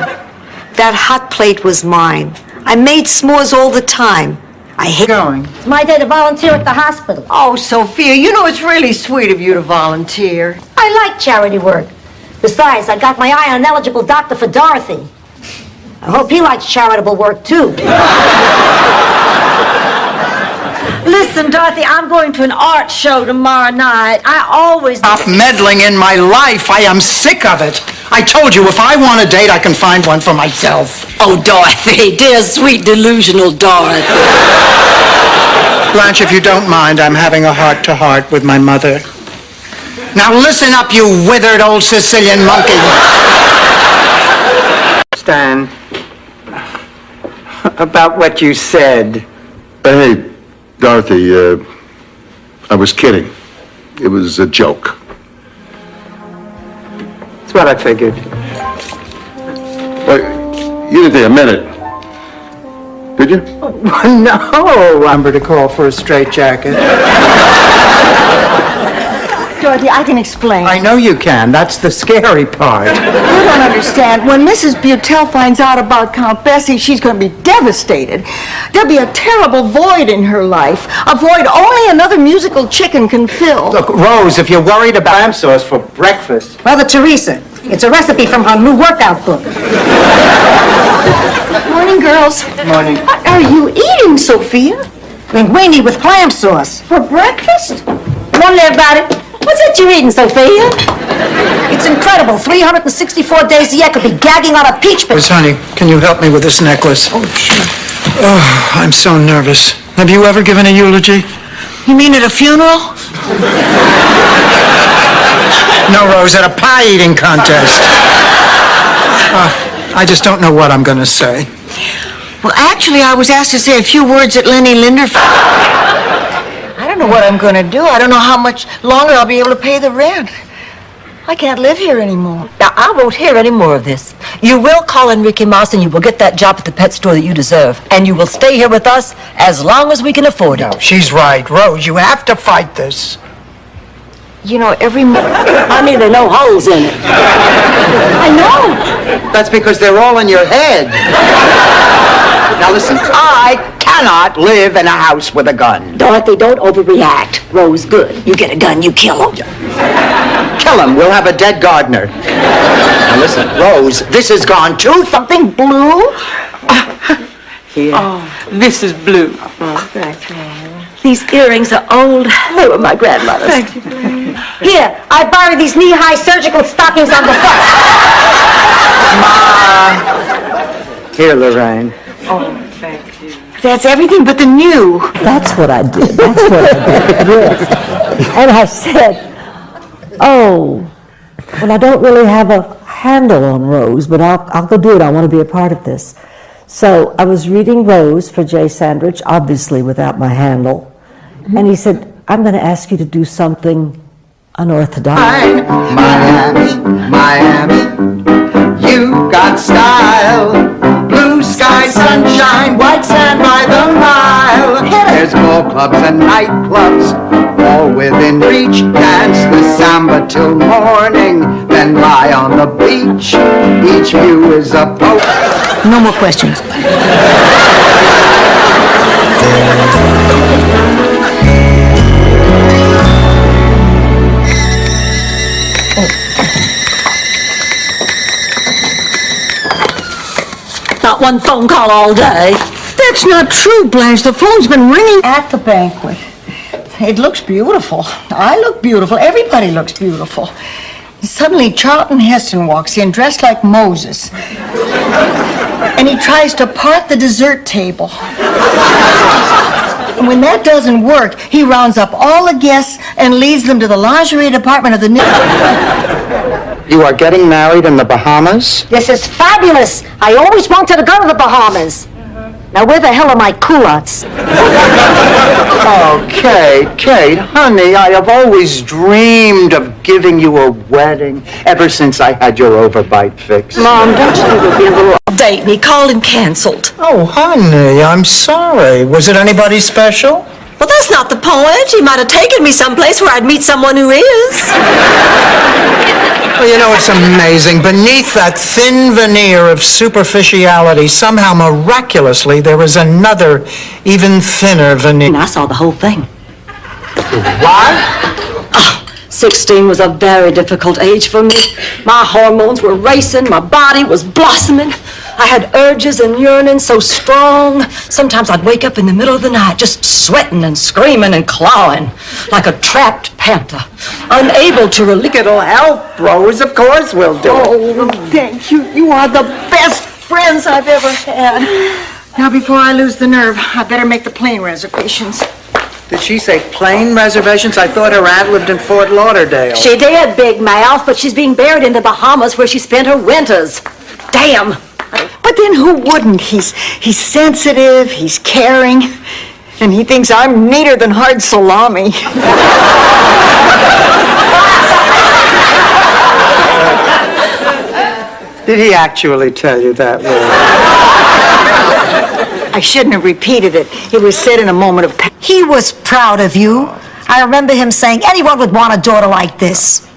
Speaker 13: that hot plate was mine. I made s'mores all the time. I hate
Speaker 4: going.
Speaker 13: It's my day to volunteer at the hospital.
Speaker 2: Oh, Sophia, you know it's really sweet of you to volunteer.
Speaker 13: I like charity work. Besides, I got my eye on an eligible doctor for Dorothy. I hope he likes charitable work, too.
Speaker 1: Listen, Dorothy, I'm going to an art show tomorrow night. I always...
Speaker 4: Stop meddling in my life. I am sick of it. I told you, if I want a date, I can find one for myself.
Speaker 1: Oh, Dorothy, dear, sweet, delusional Dorothy.
Speaker 4: Blanche, if you don't mind, I'm having a heart-to-heart with my mother. Now listen up, you withered old Sicilian monkey. Stan, about what you said.
Speaker 3: Hey, Dorothy, I was kidding. It was a joke.
Speaker 4: That's what I figured.
Speaker 3: You didn't admit it, did you?
Speaker 4: No, remember to call for a straitjacket.
Speaker 2: Dorothy, I can explain.
Speaker 4: I know you can. That's the scary part.
Speaker 2: You don't understand. When Mrs. Butel finds out about Count Bessie, she's going to be devastated. There'll be a terrible void in her life, a void only another musical chicken can fill.
Speaker 4: Look, Rose, if you're worried about lamb sauce for breakfast...
Speaker 13: Mother Teresa, it's a recipe from her new workout book.
Speaker 2: Morning, girls.
Speaker 4: Morning.
Speaker 2: What are you eating, Sophia?
Speaker 13: Linguine with clam sauce.
Speaker 2: For breakfast?
Speaker 13: Morning, everybody. What's that you're eating, Sophia? It's incredible. 364 days a year could be gagging on a peach.
Speaker 4: Miss Honey, can you help me with this necklace? Oh, sure. Oh, I'm so nervous. Have you ever given a eulogy?
Speaker 2: You mean at a funeral?
Speaker 4: No, Rose, at a pie-eating contest. I just don't know what I'm going to say.
Speaker 2: Well, actually, I was asked to say a few words at Lenny Linder. I don't know what I'm going to do. I don't know how much longer I'll be able to pay the rent. I can't live here anymore.
Speaker 1: Now, I won't hear any more of this. You will call Enrique Moss and you will get that job at the pet store that you deserve. And you will stay here with us as long as we can afford it.
Speaker 4: No, she's right. Rose, you have to fight this.
Speaker 2: You know, every morning...
Speaker 1: I mean, there are no holes in it.
Speaker 2: I know.
Speaker 4: That's because they're all in your head.
Speaker 11: Now listen, I cannot live in a house with a gun.
Speaker 1: Dorothy, don't overreact. Rose, good. You get a gun, you kill him.
Speaker 11: Kill him, we'll have a dead gardener. Now listen, Rose, this has gone too
Speaker 13: Something blue?
Speaker 11: Here. Oh, this is blue.
Speaker 1: These earrings are old. They were my grandmother's.
Speaker 13: Thank you. Here, I borrowed these knee-high surgical stockings on the bus.
Speaker 4: Here, Lorraine.
Speaker 2: Oh, thank you. That's everything but the new.
Speaker 1: That's what I did. That's what I did. Yes. And I said, oh, well, I don't really have a handle on Rose, but I'll go do it. I want to be a part of this. So I was reading Rose for Jay Sandrich, obviously without my handle. And he said, I'm going to ask you to do something unorthodox.
Speaker 11: Miami, Miami, you got style. Blue sky, sunshine, white sand by the mile. There's more clubs and nightclubs, all within reach. Dance the samba till morning, then lie on the beach. Each view is a poke.
Speaker 2: No more questions.
Speaker 1: Not one phone call all day.
Speaker 2: That's not true, Blanche. The phone's been ringing at the banquet. It looks beautiful. I look beautiful. Everybody looks beautiful. Suddenly, Charlton Heston walks in dressed like Moses. And he tries to part the dessert table. And when that doesn't work, he rounds up all the guests and leads them to the lingerie department of the...
Speaker 4: You are getting married in the Bahamas?
Speaker 13: This is fabulous. I always wanted to go to the Bahamas. Now, where the hell are my culottes?
Speaker 4: Oh, Kate, honey, I have always dreamed of giving you a wedding ever since I had your overbite fix.
Speaker 1: Mom, don't you think it would be a little... Date me, called and canceled.
Speaker 4: Oh, honey, I'm sorry. Was it anybody special?
Speaker 1: Well, that's not the point. He might have taken me someplace where I'd meet someone who is.
Speaker 4: Well, you know, it's amazing. Beneath that thin veneer of superficiality, somehow miraculously, there is another, even thinner veneer.
Speaker 1: And I saw the whole thing.
Speaker 4: What?
Speaker 1: 16 was a very difficult age for me. My hormones were racing, my body was blossoming. I had urges and yearnings so strong. Sometimes I'd wake up in the middle of the night just sweating and screaming and clawing like a trapped panther, unable to release.
Speaker 4: It'll help, Rose. Of course we'll do it.
Speaker 2: Oh, thank you. You are the best friends I've ever had. Now, before I lose the nerve, I better make the plane reservations.
Speaker 4: Did she say plane reservations? I thought her aunt lived in Fort Lauderdale.
Speaker 1: She did, big mouth, but she's being buried in the Bahamas where she spent her winters. Damn.
Speaker 2: But then who wouldn't? He's sensitive, he's caring, and he thinks I'm neater than hard salami.
Speaker 4: Did he actually tell you that, Rose?
Speaker 2: I shouldn't have repeated it. It was said in a moment of passion.
Speaker 13: He was proud of you. I remember him saying anyone would want a daughter like this.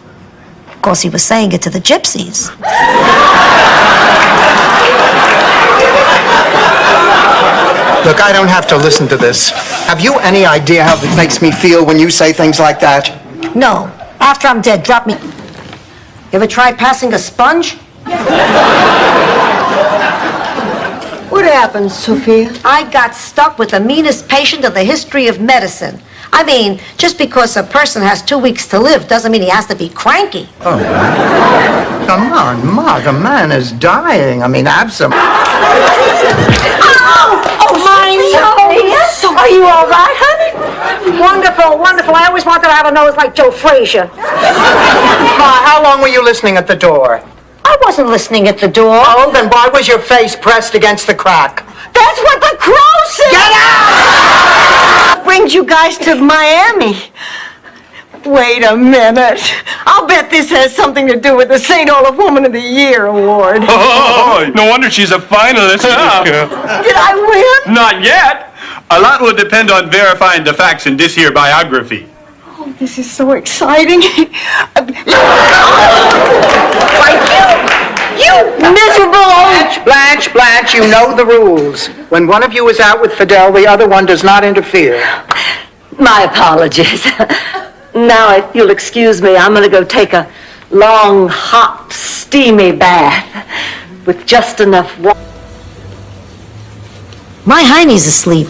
Speaker 13: Of course, he was saying it to the gypsies.
Speaker 4: Look, I don't have to listen to this. Have you any idea how it makes me feel when you say things like that?
Speaker 13: No. After I'm dead, drop me. You ever tried passing a sponge?
Speaker 2: What happened, Sophia?
Speaker 13: I got stuck with the meanest patient in the history of medicine. I mean, just because a person has 2 weeks to live doesn't mean he has to be cranky.
Speaker 4: Oh, come on, Ma, the man is dying. I mean, have some...
Speaker 13: So, are you all right, honey? Wonderful, wonderful. I always wanted to have a nose like Joe Frazier.
Speaker 4: Ma, how long were you listening at the door?
Speaker 13: I wasn't listening at the door.
Speaker 4: Oh, then why was your face pressed against the crack?
Speaker 13: That's what the crow said!
Speaker 4: Get out!
Speaker 2: Brings you guys to Miami. Wait a minute. I'll bet this has something to do with the St. Olaf Woman of the Year award.
Speaker 8: Oh, no wonder she's a finalist.
Speaker 2: Did I win?
Speaker 8: Not yet. A lot will depend on verifying the facts in this here biography.
Speaker 2: Oh, this is so exciting.
Speaker 13: You miserable old...
Speaker 4: Blanche, you know the rules. When one of you is out with Fidel, the other one does not interfere.
Speaker 1: My apologies. Now, if you'll excuse me, I'm going to go take a long, hot, steamy bath with just enough water.
Speaker 13: My hiney's asleep.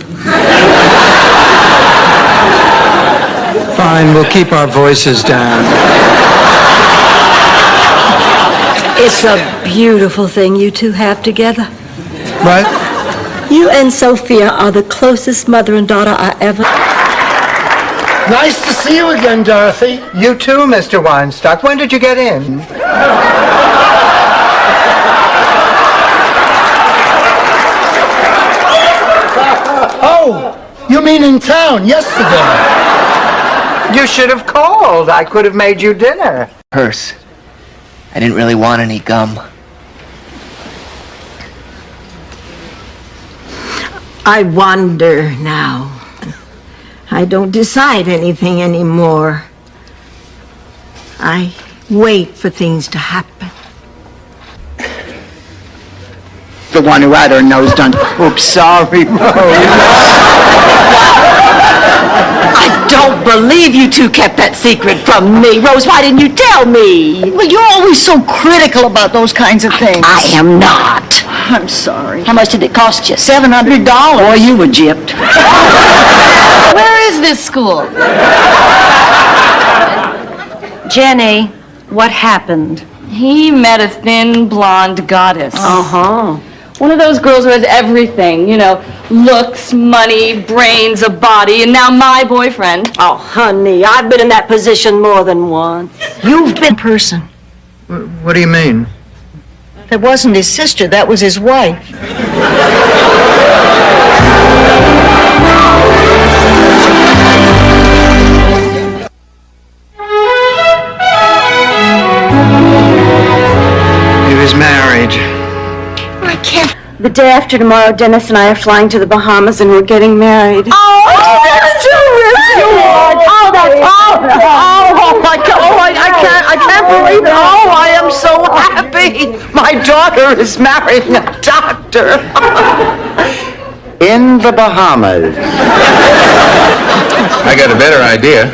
Speaker 4: Fine, we'll keep our voices down.
Speaker 1: It's a beautiful thing you two have together.
Speaker 4: What?
Speaker 1: You and Sophia are the closest mother and daughter I ever...
Speaker 15: Nice to see you again, Dorothy.
Speaker 4: You too, Mr. Weinstock. When did you get in?
Speaker 15: Oh, you mean in town yesterday?
Speaker 4: You should have called. I could have made you dinner.
Speaker 6: Purse. I didn't really want any gum.
Speaker 2: I wander now. I don't decide anything anymore. I wait for things to happen.
Speaker 4: The one who had her nose done. Oops, sorry, Rose.
Speaker 1: I don't believe you two kept that secret from me. Rose, why didn't you tell me?
Speaker 2: Well, you're always so critical about those kinds of things.
Speaker 1: I am not.
Speaker 2: I'm sorry.
Speaker 1: How much did it cost you?
Speaker 2: $700.
Speaker 1: Boy, you were gypped.
Speaker 14: Where is this school?
Speaker 10: Jenny, what happened?
Speaker 14: He met a thin, blonde goddess.
Speaker 1: Uh-huh.
Speaker 14: One of those girls who has everything, you know, looks, money, brains, a body, and now my boyfriend.
Speaker 1: Oh, honey, I've been in that position more than once.
Speaker 2: You've been a person.
Speaker 4: What do you mean?
Speaker 2: That wasn't his sister, that was his wife.
Speaker 4: He was married.
Speaker 2: I can't.
Speaker 1: The day after tomorrow, Dennis and I are flying to the Bahamas and we're getting married.
Speaker 2: Oh, that's terrific!
Speaker 1: Oh, that's
Speaker 4: Oh my God! Oh, I can't believe it! Oh, I am so happy! My daughter is marrying a doctor. In the Bahamas.
Speaker 19: I got a better idea.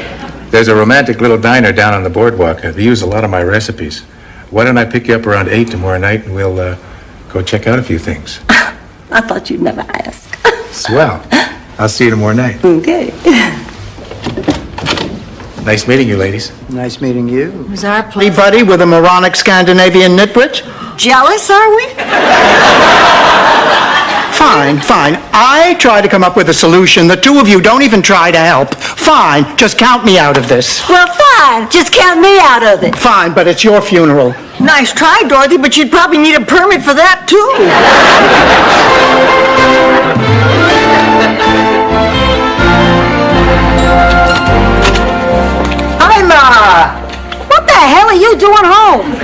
Speaker 19: There's a romantic little diner down on the boardwalk. They use a lot of my recipes. Why don't I pick you up around 8 tomorrow night and we'll go check out a few things.
Speaker 1: I thought you'd never ask.
Speaker 19: Swell. I'll see you tomorrow night.
Speaker 1: Okay.
Speaker 19: Nice meeting you, ladies.
Speaker 4: Nice meeting you.
Speaker 2: It was our pleasure.
Speaker 4: Anybody with a moronic Scandinavian nitwit?
Speaker 2: Jealous, are we?
Speaker 4: Fine. I try to come up with a solution. The two of you don't even try to help. Fine, just count me out of this.
Speaker 1: Well, fine. Just count me out of it.
Speaker 4: Fine, but it's your funeral.
Speaker 2: Nice try, Dorothy, but you'd probably need a permit for that, too.
Speaker 4: Hi, Ma!
Speaker 13: What the hell are you doing home?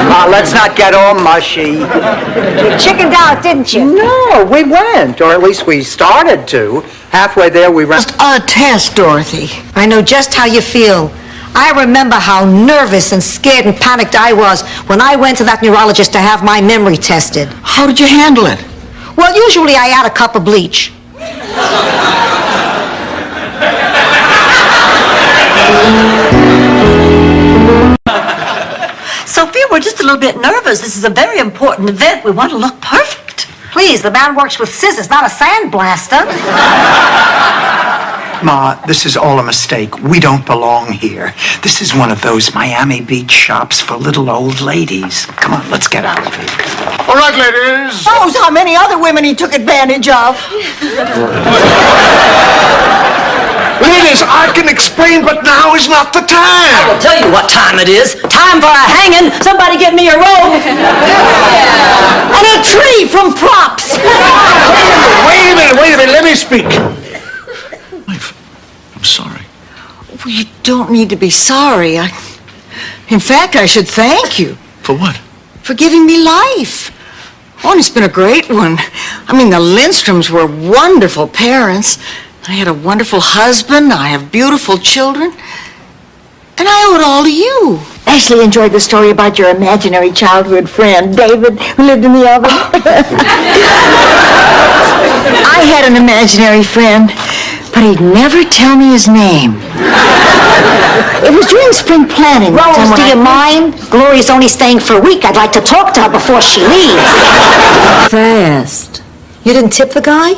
Speaker 4: Ma, let's not get all mushy.
Speaker 13: You chickened out, didn't you?
Speaker 4: No, we went, or at least we started to. Halfway there, we ran.
Speaker 2: Just a test, Dorothy.
Speaker 13: I know just how you feel. I remember how nervous and scared and panicked I was when I went to that neurologist to have my memory tested.
Speaker 4: How did you handle it?
Speaker 13: Well, usually I add a cup of bleach.
Speaker 1: Sophia, we're just a little bit nervous. This is a very important event. We want to look perfect.
Speaker 13: Please, the man works with scissors, not a sandblaster.
Speaker 4: Ma, this is all a mistake. We don't belong here. This is one of those Miami Beach shops for little old ladies. Come on, let's get out of here.
Speaker 15: All right, ladies.
Speaker 2: Knows how many other women he took advantage of.
Speaker 15: Ladies, I can explain, but now is not the time.
Speaker 1: I will tell you what time it is. Time for a hanging. Somebody get me a rope. And a tree from props.
Speaker 15: Wait a minute, let me speak. I'm sorry.
Speaker 2: Well, you don't need to be sorry. In fact, I should thank you.
Speaker 15: For what?
Speaker 2: For giving me life. Oh, and it's been a great one. I mean, the Lindstroms were wonderful parents. I had a wonderful husband. I have beautiful children. And I owe it all to you. Ashley enjoyed the story about your imaginary childhood friend, David, who lived in the oven. I had an imaginary friend, but he'd never tell me his name. It was during spring planting.
Speaker 13: Rose, do you mind? Gloria's only staying for a week. I'd like to talk to her before she leaves.
Speaker 1: Fast. You didn't tip the guy?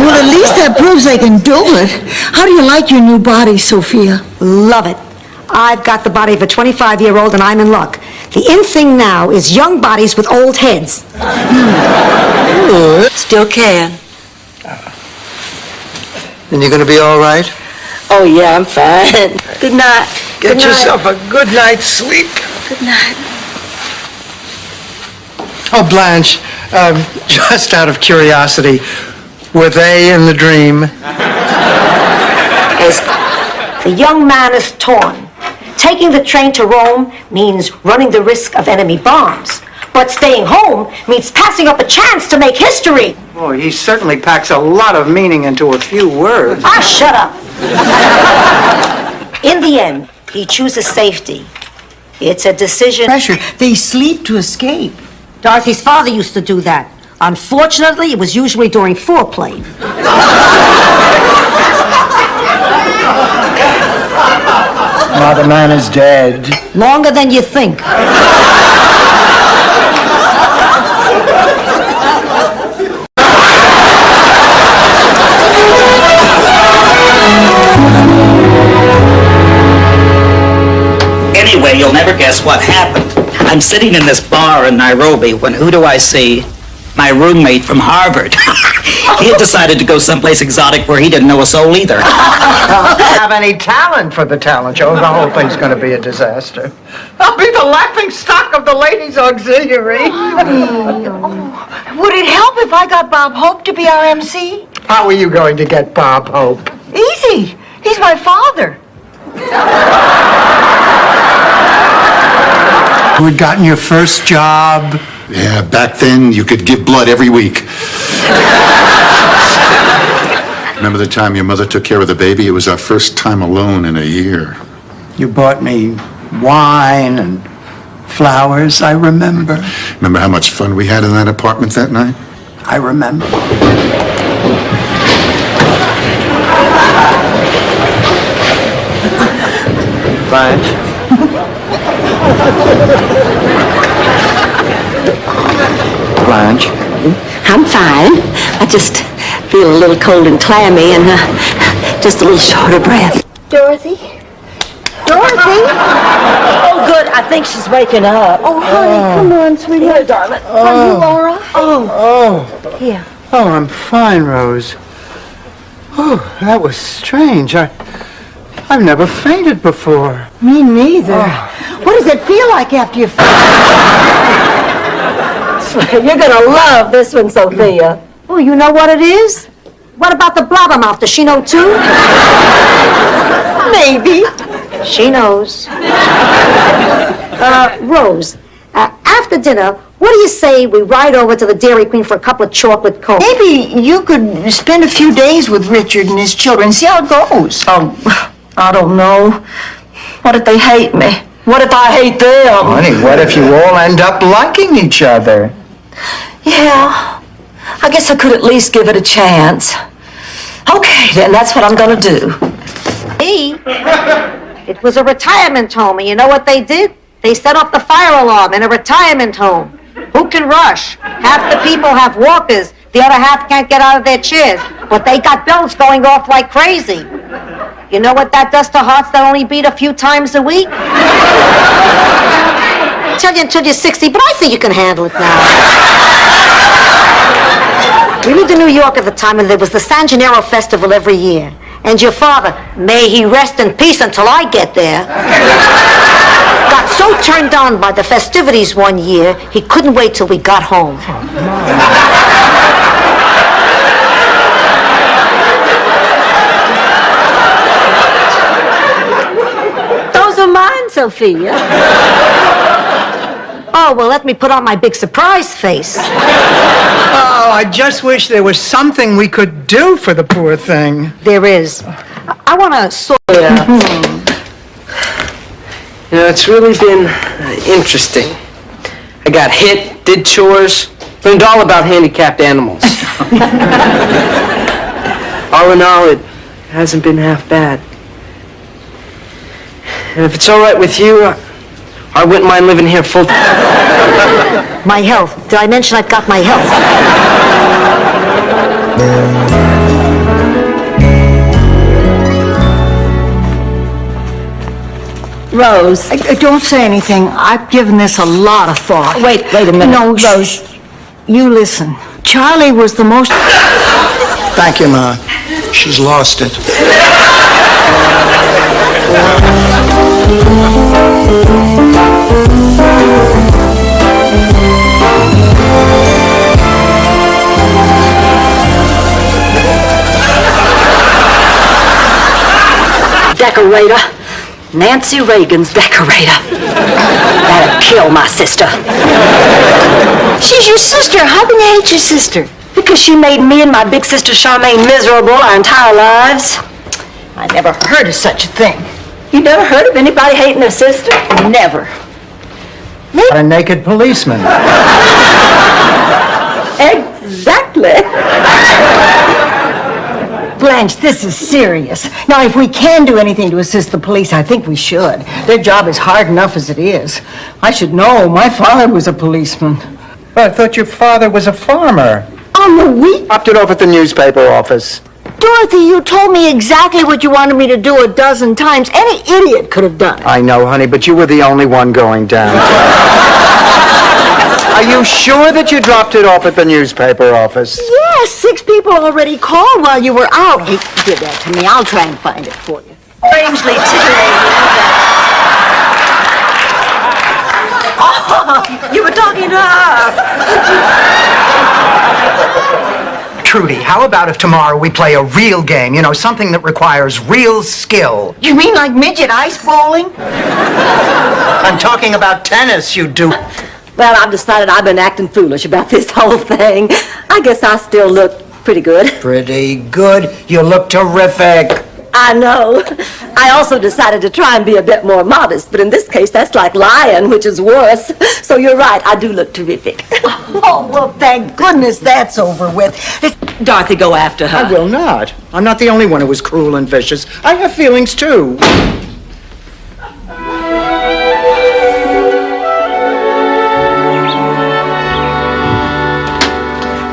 Speaker 2: Well, at least that proves they can do it. How do you like your new body, Sophia?
Speaker 13: Love it. I've got the body of a 25-year-old and I'm in luck. The in thing now is young bodies with old heads.
Speaker 1: Still can.
Speaker 4: And you're gonna be all right?
Speaker 1: Oh, yeah, I'm fine. Good night.
Speaker 4: Get yourself a good night's sleep.
Speaker 1: Good night.
Speaker 4: Oh, Blanche, just out of curiosity, were they in the dream?
Speaker 13: The young man is torn. Taking the train to Rome means running the risk of enemy bombs. But staying home means passing up a chance to make history.
Speaker 4: Boy, he certainly packs a lot of meaning into a few words.
Speaker 13: Ah, shut up. In the end, he chooses safety. It's a decision.
Speaker 2: Pressure. They sleep to escape.
Speaker 13: Dorothy's father used to do that. Unfortunately, it was usually during foreplay.
Speaker 4: Now the man is dead.
Speaker 13: Longer than you think.
Speaker 20: Anyway, you'll never guess what happened. I'm sitting in this bar in Nairobi when who do I see? My roommate from Harvard. He had decided to go someplace exotic where he didn't know a soul either.
Speaker 4: Have any talent for the talent show? The whole thing's going to be a disaster. I'll be the laughing stock of the ladies' auxiliary.
Speaker 2: Would it help if I got Bob Hope to be our MC?
Speaker 4: How are you going to get Bob Hope?
Speaker 2: Easy. He's my father.
Speaker 4: You had gotten your first job.
Speaker 3: Yeah, back then you could give blood every week. Remember the time your mother took care of the baby? It was our first time alone in a year.
Speaker 4: You bought me wine and flowers, I remember.
Speaker 3: Remember how much fun we had in that apartment that night?
Speaker 4: I remember. Blanche. Blanche.
Speaker 1: I'm fine. I just feel a little cold and clammy and just a little short of breath.
Speaker 18: Dorothy?
Speaker 1: Dorothy? Oh, good. I think she's waking up.
Speaker 18: Oh, honey, come on, sweetie.
Speaker 1: Here, darling.
Speaker 18: Are you all right?
Speaker 4: Oh.
Speaker 18: Here.
Speaker 4: Oh, I'm fine, Rose. Oh, that was strange. I've never fainted before.
Speaker 2: Me neither. What does it feel like after you
Speaker 1: You're gonna love this one, Sophia.
Speaker 13: Oh, you know what it is? What about the blabbermouth? Does she know too?
Speaker 2: Maybe.
Speaker 13: She knows. Rose, after dinner, what do you say we ride over to the Dairy Queen for a couple of chocolate cones?
Speaker 2: Maybe you could spend a few days with Richard and his children, see how it goes.
Speaker 1: Oh, I don't know. What if they hate me? What if I hate them?
Speaker 4: Honey, what if you all end up liking each other?
Speaker 1: Yeah, I guess I could at least give it a chance. Okay, then that's what I'm gonna do.
Speaker 13: It was a retirement home, and you know what they did? They set off the fire alarm in a retirement home. Who can rush? Half the people have walkers. The other half can't get out of their chairs, but they got bells going off like crazy. You know what that does to hearts that only beat a few times a week? Tell you until you're 60, but I think you can handle it now. We lived in New York at the time, and there was the San Gennaro Festival every year. And your father, may he rest in peace until I get there, got so turned on by the festivities one year, he couldn't wait till we got home.
Speaker 1: Those are mine, Sophia.
Speaker 13: Oh, well, let me put on my big surprise face.
Speaker 4: Oh, I just wish there was something we could do for the poor thing.
Speaker 13: There is. I want to sort of...
Speaker 6: You know, it's really been interesting. I got hit, did chores, learned all about handicapped animals. All in all, it hasn't been half bad. And if it's all right with you, I wouldn't mind living here full time.
Speaker 13: My health. Did I mention I've got my health?
Speaker 2: Rose. Don't say anything. I've given this a lot of thought.
Speaker 1: Wait a minute.
Speaker 2: No, Rose, you listen. Charlie was the most...
Speaker 15: Thank you, Ma. She's lost it.
Speaker 1: Decorator. Nancy Reagan's decorator. That'd kill my sister.
Speaker 2: She's your sister. How can you hate your sister?
Speaker 1: Because she made me and my big sister Charmaine miserable our entire lives.
Speaker 2: I never heard of such a thing.
Speaker 1: You never heard of anybody hating their sister?
Speaker 2: Never.
Speaker 4: A naked policeman.
Speaker 1: Exactly.
Speaker 2: Blanche, this is serious. Now, if we can do anything to assist the police, I think we should. Their job is hard enough as it is. I should know. My father was a policeman.
Speaker 4: Well, I thought your father was a farmer.
Speaker 2: On the week?
Speaker 4: Dropped it off at the newspaper office.
Speaker 2: Dorothy, you told me exactly what you wanted me to do a dozen times. Any idiot could have done it.
Speaker 4: I know, honey, but you were the only one going downtown. Are you sure that you dropped it off at the newspaper office?
Speaker 2: Yes, 6 people already called while you were out. He did that to me. I'll try and find it for you.
Speaker 1: Strangely titillating. Oh, you were talking to her.
Speaker 4: Trudy, how about if tomorrow we play a real game? You know, something that requires real skill.
Speaker 2: You mean like midget ice bowling?
Speaker 4: I'm talking about tennis, you do.
Speaker 1: Well, I've decided I've been acting foolish about this whole thing. I guess I still look pretty good.
Speaker 4: Pretty good. You look terrific.
Speaker 1: I know. I also decided to try and be a bit more modest, but in this case, that's like lying, which is worse. So you're right, I do look terrific.
Speaker 2: Oh, well, thank goodness that's over with.
Speaker 1: Dorothy, go after her.
Speaker 4: I will not. I'm not the only one who was cruel and vicious. I have feelings, too.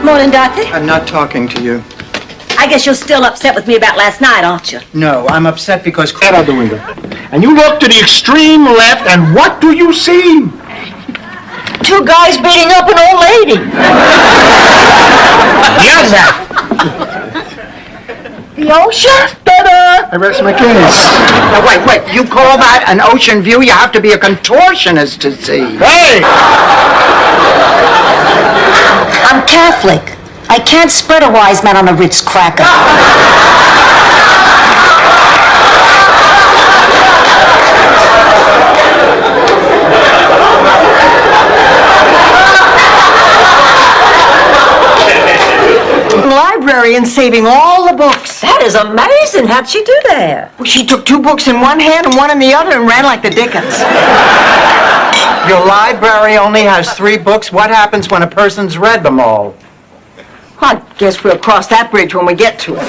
Speaker 1: Morning, Dorothy.
Speaker 4: I'm not talking to you.
Speaker 1: I guess you're still upset with me about last night, aren't you?
Speaker 4: No, I'm upset because...
Speaker 15: Head out the window. And you look to the extreme left, and what do you see?
Speaker 2: 2 guys beating up an old lady.
Speaker 15: Yes, sir.
Speaker 2: The ocean?
Speaker 15: Ta-da! I rest my case.
Speaker 4: Now, wait. You call that an ocean view? You have to be a contortionist to see.
Speaker 15: Hey!
Speaker 13: I'm Catholic. I can't spread a wise man on a Ritz cracker.
Speaker 2: Librarian saving all the books.
Speaker 1: That is amazing. How'd she do that?
Speaker 2: Well, she took 2 books in one hand and one in the other and ran like the Dickens.
Speaker 4: Your library only has 3 books. What happens when a person's read them all?
Speaker 2: I guess we'll cross that bridge when we get to it.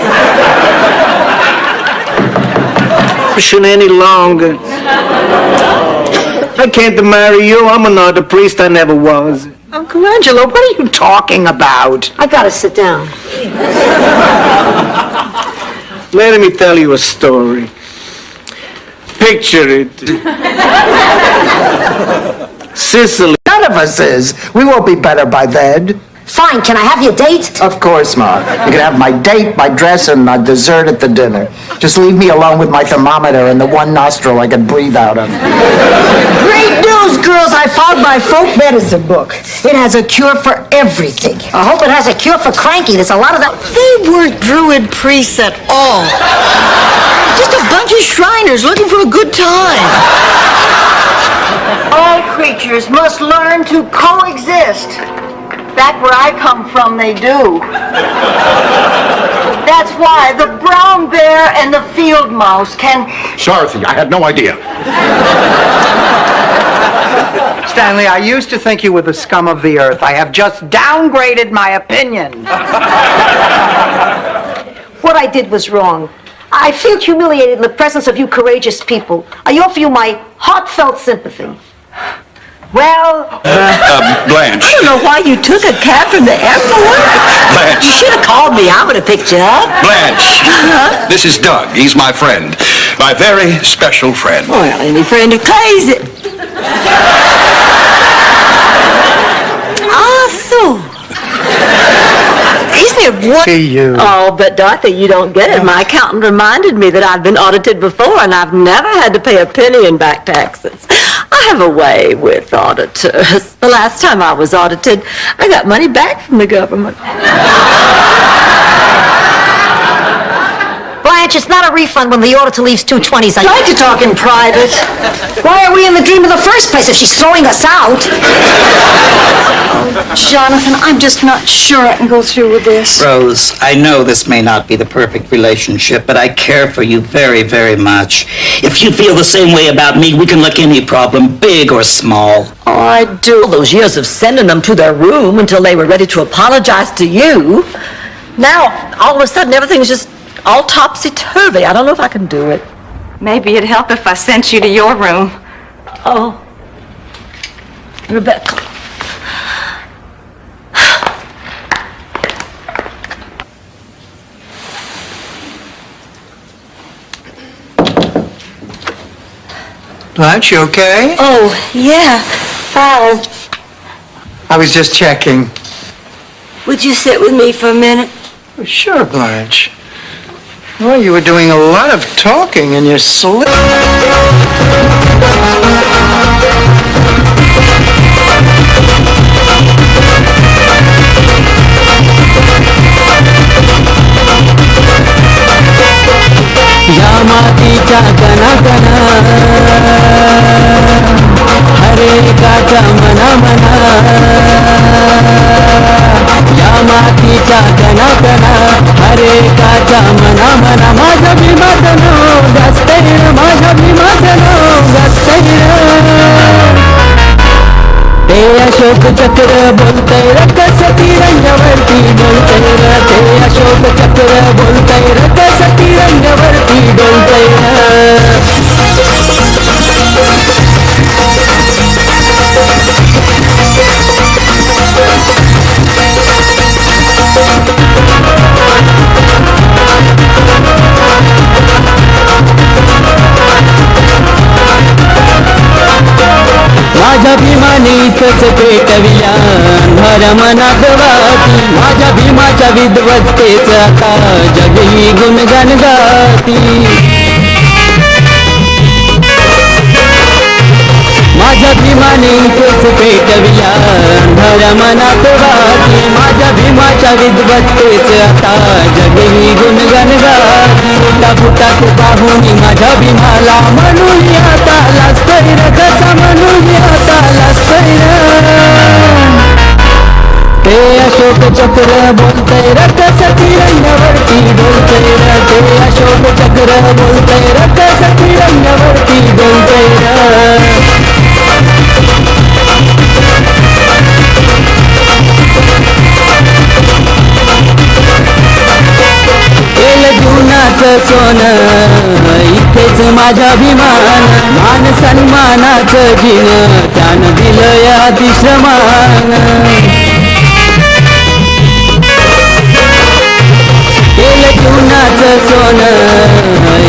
Speaker 6: Pushing any longer. I can't marry you. I'm not a priest. I never was.
Speaker 4: Uncle Angelo, what are you talking about?
Speaker 13: I gotta sit down.
Speaker 8: Let me tell you a story. Picture it. Sicily.
Speaker 4: None of us is. We won't be better by then.
Speaker 13: Fine, can I have your date?
Speaker 4: Of course, Ma. You can have my date, my dress, and my dessert at the dinner. Just leave me alone with my thermometer and the one nostril I can breathe out of.
Speaker 2: Great news, girls! I found my folk medicine book. It has a cure for everything.
Speaker 13: I hope it has a cure for cranky. There's a lot of that.
Speaker 2: They weren't Druid priests at all. Just a bunch of Shriners looking for a good time. All creatures must learn to coexist. Back where I come from, they do. That's why the brown bear and the field mouse can...
Speaker 3: Dorothy, I had no idea.
Speaker 4: Stanley, I used to think you were the scum of the earth. I have just downgraded my opinion.
Speaker 13: What I did was wrong. I feel humiliated in the presence of you courageous people. I offer you my heartfelt sympathy.
Speaker 2: Well...
Speaker 16: Blanche.
Speaker 1: I don't know why you took a cab from the airport.
Speaker 16: Blanche.
Speaker 1: You should have called me. I would have picked you up.
Speaker 16: Blanche. This is Doug. He's my friend. My very special friend.
Speaker 1: Well, any friend of Clay's it. So. Isn't it what?
Speaker 4: See you.
Speaker 1: Oh, but Dorothy, you don't get it. My accountant reminded me that I've been audited before, and I've never had to pay a penny in back taxes. I have a way with auditors. The last time I was audited, I got money back from the government.
Speaker 13: Blanche, it's not a refund when the auditor leaves 220s.
Speaker 1: I'd like to talk in private.
Speaker 13: Why are we in the dream in the first place if she's throwing us out?
Speaker 2: Jonathan, I'm just not sure I can go through with this.
Speaker 20: Rose, I know this may not be the perfect relationship, but I care for you very, very much. If you feel the same way about me, we can look any problem, big or small.
Speaker 1: Oh, I do. All those years of sending them to their room until they were ready to apologize to you. Now, all of a sudden, everything's just all topsy-turvy. I don't know if I can do it.
Speaker 2: Maybe it'd help if I sent you to your room.
Speaker 1: Oh. Rebecca.
Speaker 4: Blanche, you okay?
Speaker 1: Oh, yeah. Fine.
Speaker 4: I was just checking.
Speaker 1: Would you sit with me for a minute?
Speaker 4: Sure, Blanche. Well, you were doing a lot of talking in your sleep.
Speaker 11: यामातीच्या गणागणा हरेकाचा मना मना यामातीच्या गणागणा हरेकाचा मना मना माझा भीमाजनो गास्तैर माझा भीमाजनो गास्तैर ते अशोक चक्र बोलतय ruckus तिरंगावरती डोलतय ते अशोक चक्र बोलतय रकस तिरंगावरती डोलतय माझ्या भीमानीतच पेटविया अंधार मनात वाती माझ्या भीमाच्या विद्वत्तेच आता जगही गुणगान गाती माझ्या भीमानीतच पेटविया अंधार मनात वाती माझ्या भीमाच्या विद्वत्तेच आता जगही गुणगान गाती फुटा फुटात पाहुणी माझ्या भीमाला म्हणूया आता लाजतरी रकसा म्हणूया आता लाजतरी ते अशोक चक्र बोलतय रकस तिरंगावरती डोलतय ते अशोक चक्र बोलतय रकस तिरंगावरती डोलतय केलं जुनाचं सोनं इथेच
Speaker 21: माझ्याभिमान मान सन्मानाचं जिन त्यानं दिलं अतिश्रमान केलं जीवनाचं सोनं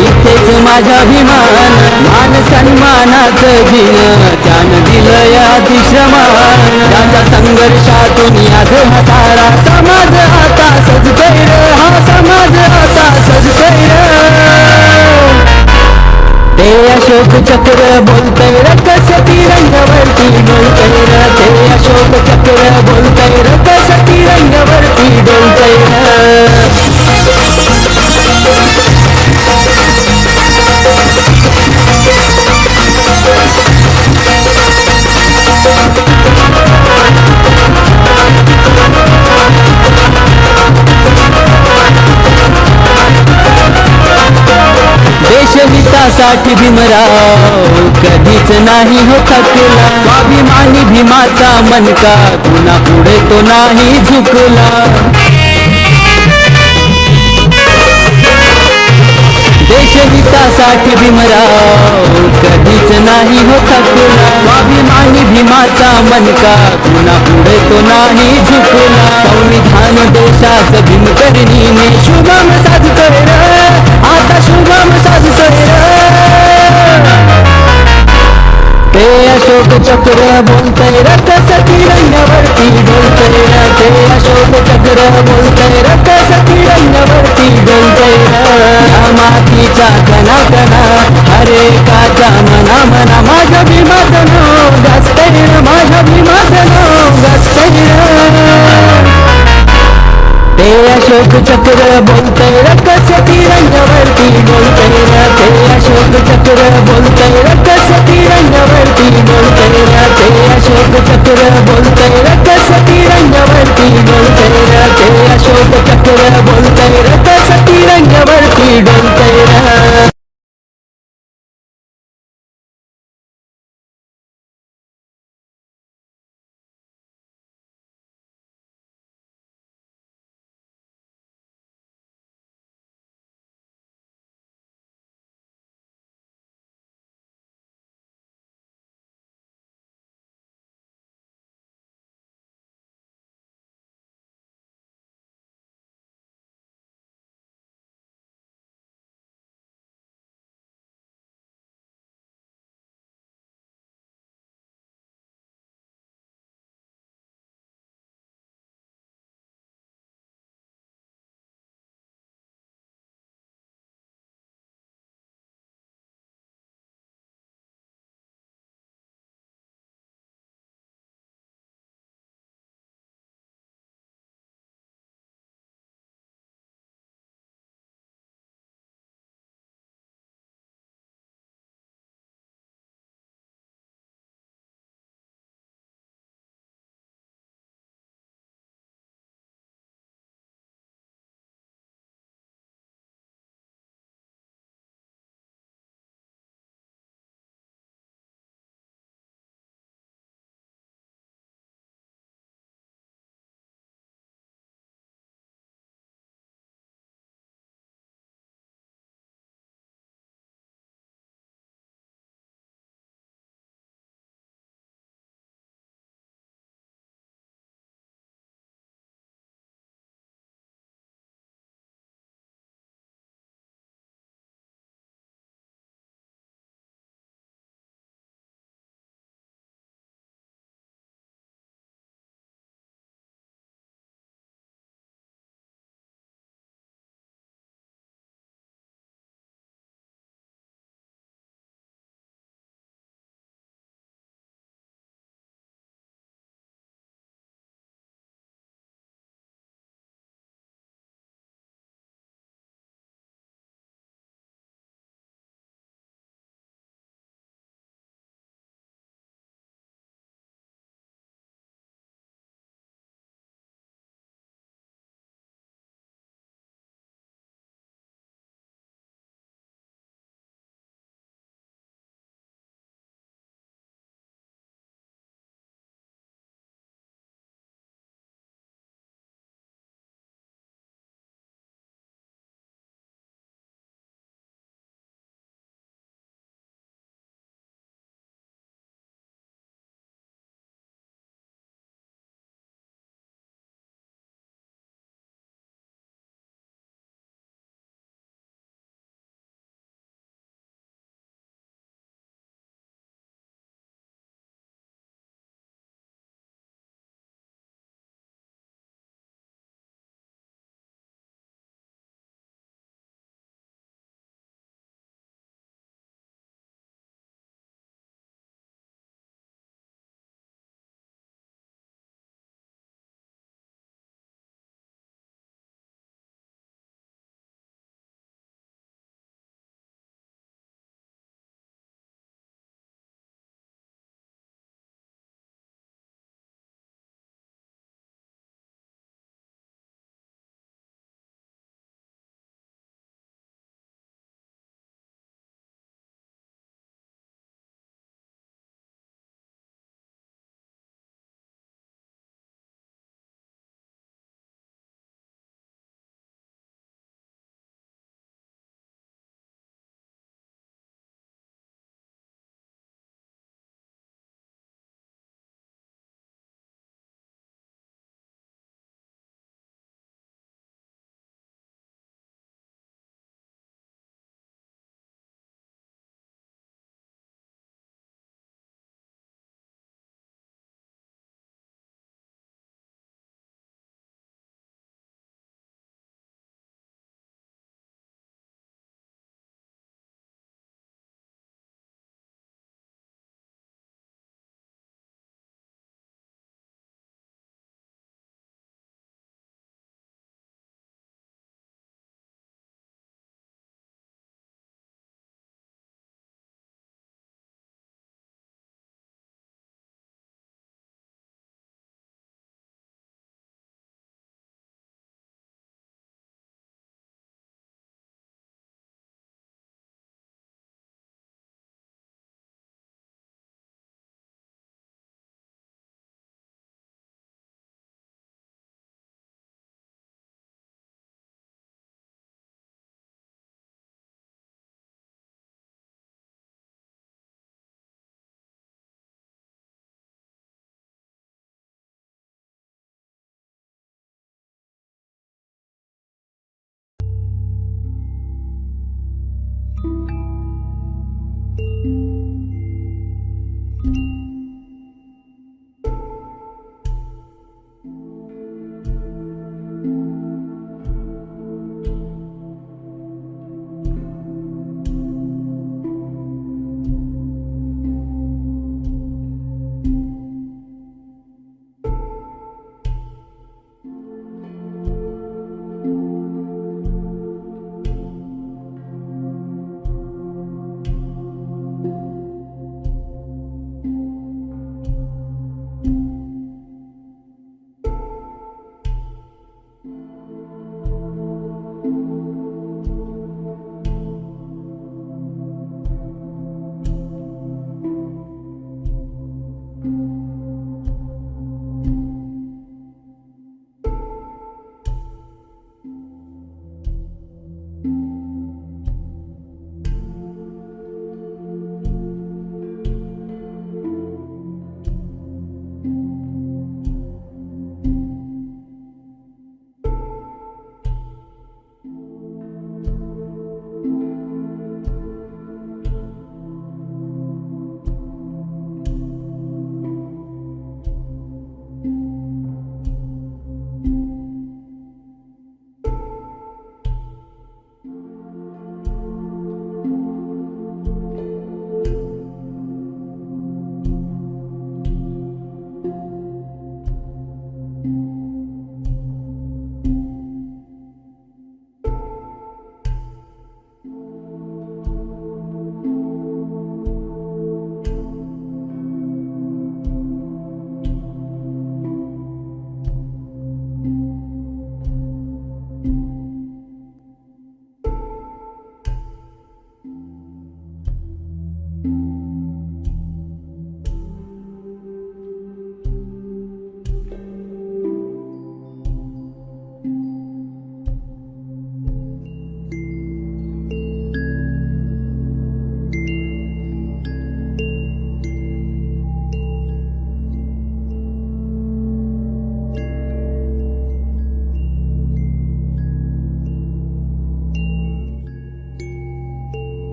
Speaker 21: इथेच माझ्याभिमान मान सन्मानाचं जिन त्यानं दिलं अतिश्रमान त्याच्या संघर्षातून आज हा सारा समाज आता सजतोय रे हा समाज आता सजतोय रे ते अशोक चक्र बोलतय रकस तिरंगावरती डोलतय र ते अशोक चक्र बोलतय रकस तिरंगावरती डोलतय र देशहितासाठी भीमराव कधीच नाही हो थकला स्वाभिमानी भीमाचा मनका पुन्हा पुढे तो नाही झुकला देशहितासाठी भीमराव कधीच नाही हो थकला स्वाभिमानी भीमाचा मनका पुन्हा पुढे तो नाही झुकला संविधान देशाचं भीमकर्णीने शुभम साजतोय रे आता शुभम साजतोय रे ते अशोक चक्र बोलतय रकस तिरंगावरती डोलतय र ते अशोक चक्र बोलतय रकस तिरंगावरती डोलतय र मातीच्या कणा कणा हरे काच्या मना मना माझ्या भीमाचं नाव गाजतय र माझ्या भीमाचं नाव गाजतय र ते अशोक चक्र बोलतय रकस तिरंगावरती डोलतय र ते अशोक चक्र बोलतय रकस तिरंगावरती डोलतय र ते अशोक चक्र बोलतय रकस तिरंगावरती डोलतय र ते अशोक चक्र बोलतय रकस तिरंगावरती डोलतय र